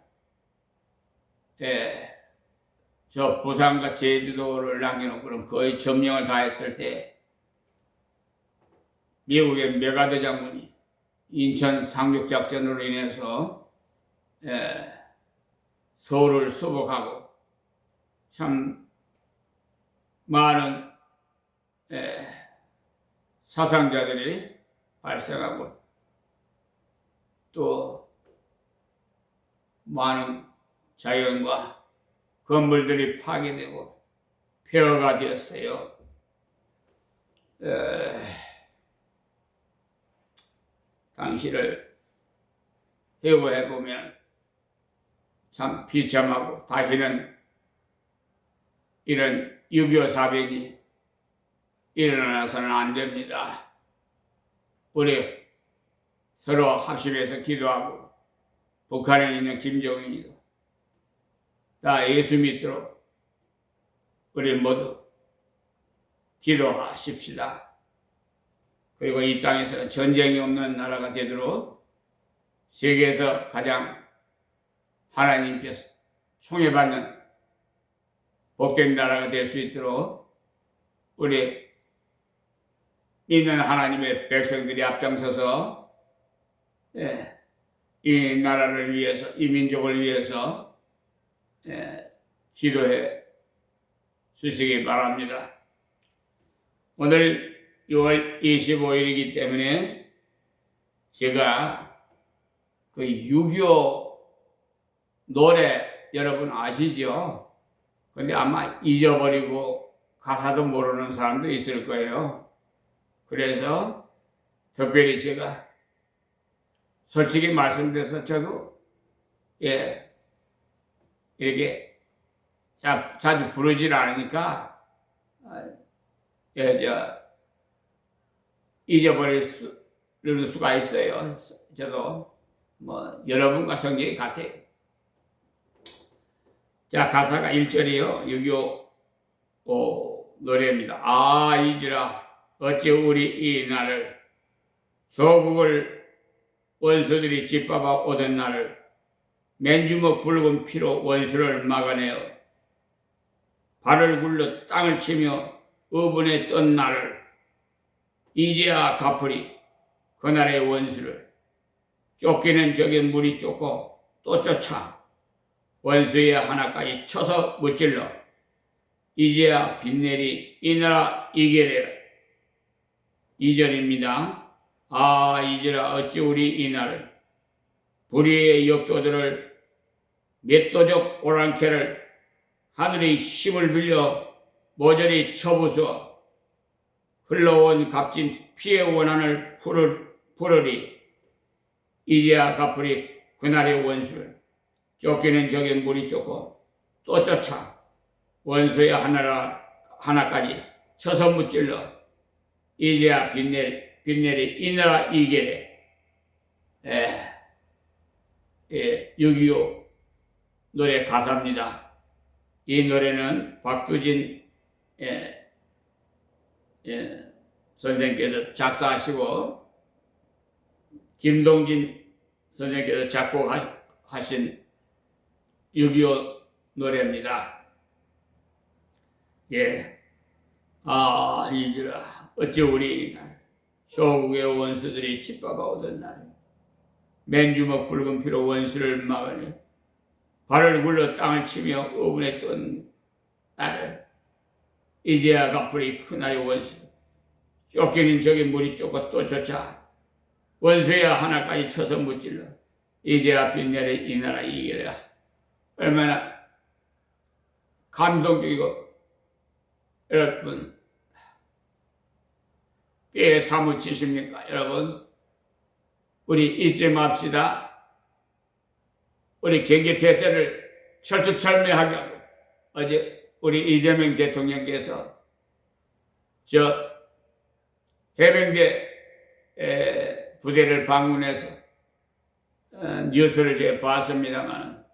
저 부산과 제주도를 남겨놓고는 거의 점령을 다 했을 때 미국의 메가드 장군이 인천 상륙작전으로 인해서 서울을 수복하고 참 많은 사상자들이 발생하고 또 많은 자연과 건물들이 파괴되고 폐허가 되었어요. 당시를 회고해보면 참 비참하고 다시는 이런 6.25 사변이 일어나서는 안 됩니다. 우리 서로 합심해서 기도하고 북한에 있는 김정은이도 다 예수 믿도록 우리 모두 기도하십시다. 그리고 이 땅에서 전쟁이 없는 나라가 되도록 세계에서 가장 하나님께서 총애받는 복된 나라가 될 수 있도록 우리 믿는 하나님의 백성들이 앞장서서 이 나라를 위해서, 이 민족을 위해서 기도해 주시기 바랍니다. 오늘 6월 25일이기 때문에 제가 그 6.25 노래 여러분 아시죠? 근데 아마 잊어버리고 가사도 모르는 사람도 있을 거예요. 그래서 특별히 제가 솔직히 말씀드려서 저도 이렇게 자주 부르질 않으니까 잊어버릴 수가 있어요. 저도 뭐 여러분과 성격이 같아요. 자, 가사가 1절이요. 6.25 노래입니다. 아, 이즈라 어찌 우리 이 날을 조국을 원수들이 짓밟아 오던 날을 맨주먹 붉은 피로 원수를 막아내어 발을 굴러 땅을 치며 어분에 떤 날을 이제야 갚으리. 그날의 원수를 쫓기는 적의 물이 쫓고 또 쫓아 원수의 하나까지 쳐서 무찔러 이제야 빛내리 이 나라 이겨내라. 2절입니다. 아, 이제라 어찌 우리 이 날을 불의의 역도들을 맷도적 오랑캐를 하늘의 힘을 빌려 모조리 쳐부수어 흘러온 값진 피의 원한을 풀으리. 이제야 갚으리. 그날의 원수를 쫓기는 적의 물이 쫓고 또 쫓아 원수의 하나까지 쳐서 무찔러 이제야 빛내리 이 나라 이겨내. 6.25 노래 가사입니다. 이 노래는 박두진 선생님께서 작사하시고 김동진 선생님께서 작곡하신 6.25 노래입니다. 이들아 어찌 우리 날 조국의 원수들이 짓밟아오던 날 맨주먹 붉은 피로 원수를 막으니 발을 굴러 땅을 치며 어분했던 나를 이제야 갚으리 그날의 원수 쫓기는 적이 물이 쫓고 또 쫓아 원수야 하나까지 쳐서 무찔러 이제야 빈내려 이 나라 이겨라. 얼마나 감동적이고 여러분 뼈에 사무치십니까? 여러분 우리 잊지 맙시다. 우리 경기태세를 철두철미하게 하고 어제 우리 이재명 대통령께서 저 해병대 부대를 방문해서 뉴스를 제가 봤습니다만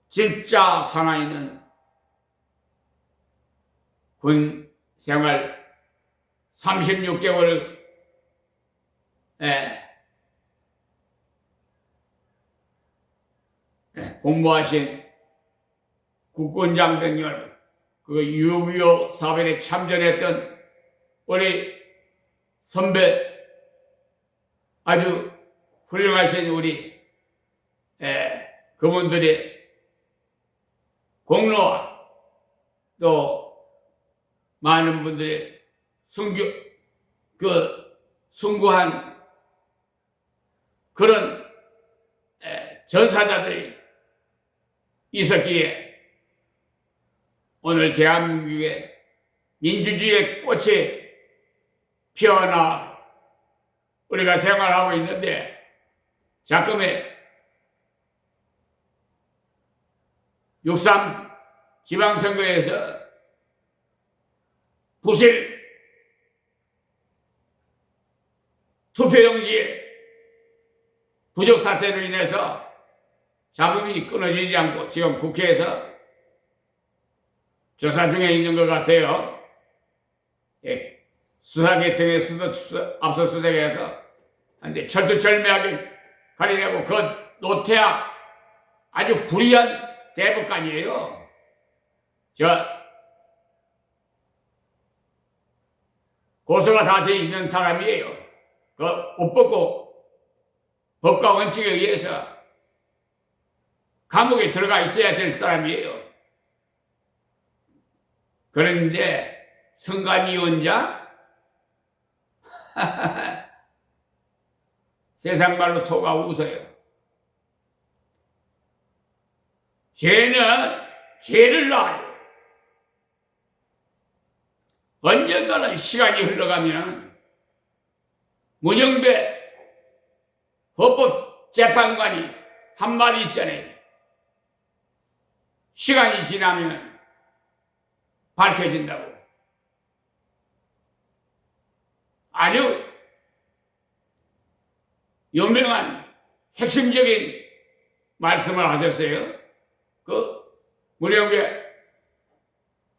진짜 살아있는 군 생활 36개월 공부하신 국군장병 여러분, 그 6.25 사변에 참전했던 우리 선배 아주 훌륭하신 우리 그분들의 공로와 또 많은 분들의 숭고한 그런 전사자들이 있었기에 오늘 대한민국의 민주주의의 꽃이 피어나 우리가 생활하고 있는데 자금의 6.3 지방선거에서 부실 투표용지 부족 사태로 인해서 자금이 끊어지지 않고 지금 국회에서 조사 중에 있는 것 같아요. 수사계통에 압수수색해서 근데 철두철미하게 가리려고 그 노태악 아주 불의한 대법관이에요. 고소가 다 돼 있는 사람이에요. 그 옷 벗고 법과 원칙에 의해서 감옥에 들어가 있어야 될 사람이에요. 그런데 선관위원장 세상 말로 속아 웃어요. 죄는 죄를 낳아요. 언젠가는 시간이 흘러가면 문영배 헌법재판관이 한 말이 있잖아요. 시간이 지나면 밝혀진다고. 아주 유명한 핵심적인 말씀을 하셨어요. 그 문영배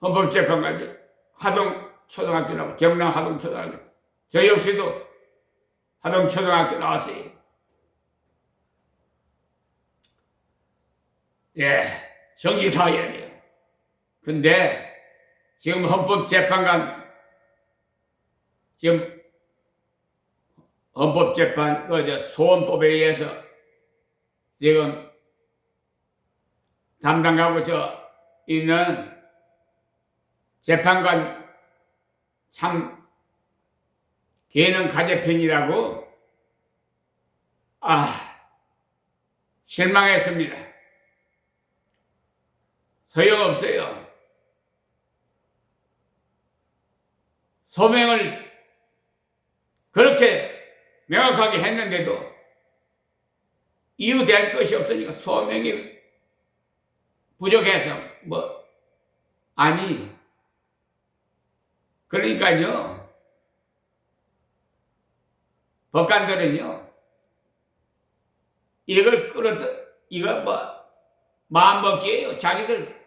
헌법재판관이 하동초등학교 나오고 경남 하동초등학교, 저 역시도 하동초등학교 나왔어요. 정직하게 해야 돼요. 근데 지금 헌법재판관 지금 헌법재판 소원법에 의해서 지금 담당하고 있는 재판관 참 걔는 가재편이라고 실망했습니다. 소용없어요. 소명을 그렇게 명확하게 했는데도 이유될 것이 없으니까 소명이 부족해서 그러니까요 법관들은요 이걸 이거 마음먹기예요. 자기들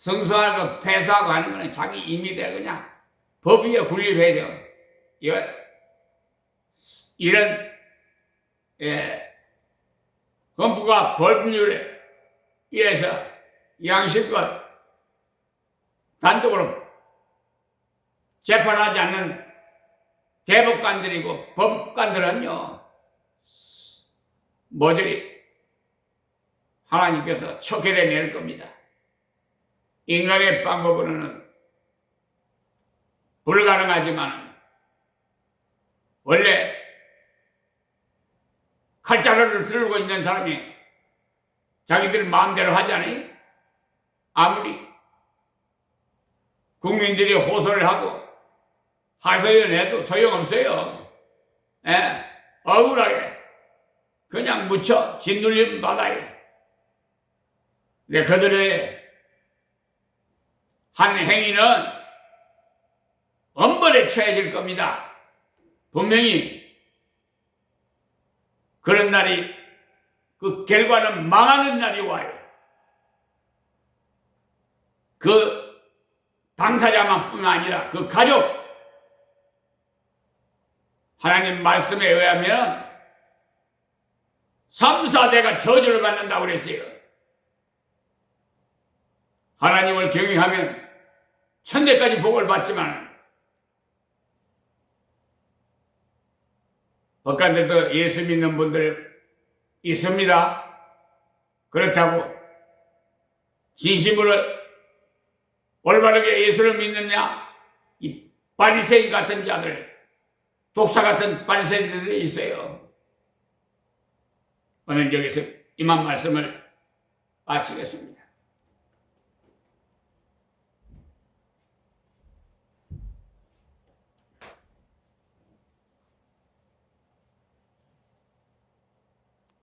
성수하고 폐수하고 하는 거는 자기 임의대 그냥 법 위에 군립해야죠. 이런 헌법과 법률에 의해서 양심껏 단독으로 재판하지 않는 대법관들이고 법관들은요 모조리 하나님께서 처결해낼 겁니다. 인간의 방법으로는 불가능하지만 원래 칼자루를 들고 있는 사람이 자기들 마음대로 하잖아요. 아무리 국민들이 호소를 하고 하소연 해도 소용없어요. 억울하게 그냥 묻혀 짓눌림 받아요. 근데 그들의 한 행위는 엄벌에 처해질 겁니다. 분명히 그런 날이, 그 결과는 망하는 날이 와요. 그 당사자만 뿐만 아니라 그 가족, 하나님 말씀에 의하면 3, 4대가 저주를 받는다고 그랬어요. 하나님을 경외하면 천대까지 복을 받지만 법관들도 예수 믿는 분들 있습니다. 그렇다고 진심으로 올바르게 예수를 믿느냐? 이 바리새인 같은 자들, 독사 같은 바리새인들이 있어요. 오늘 여기서 이만 말씀을 마치겠습니다.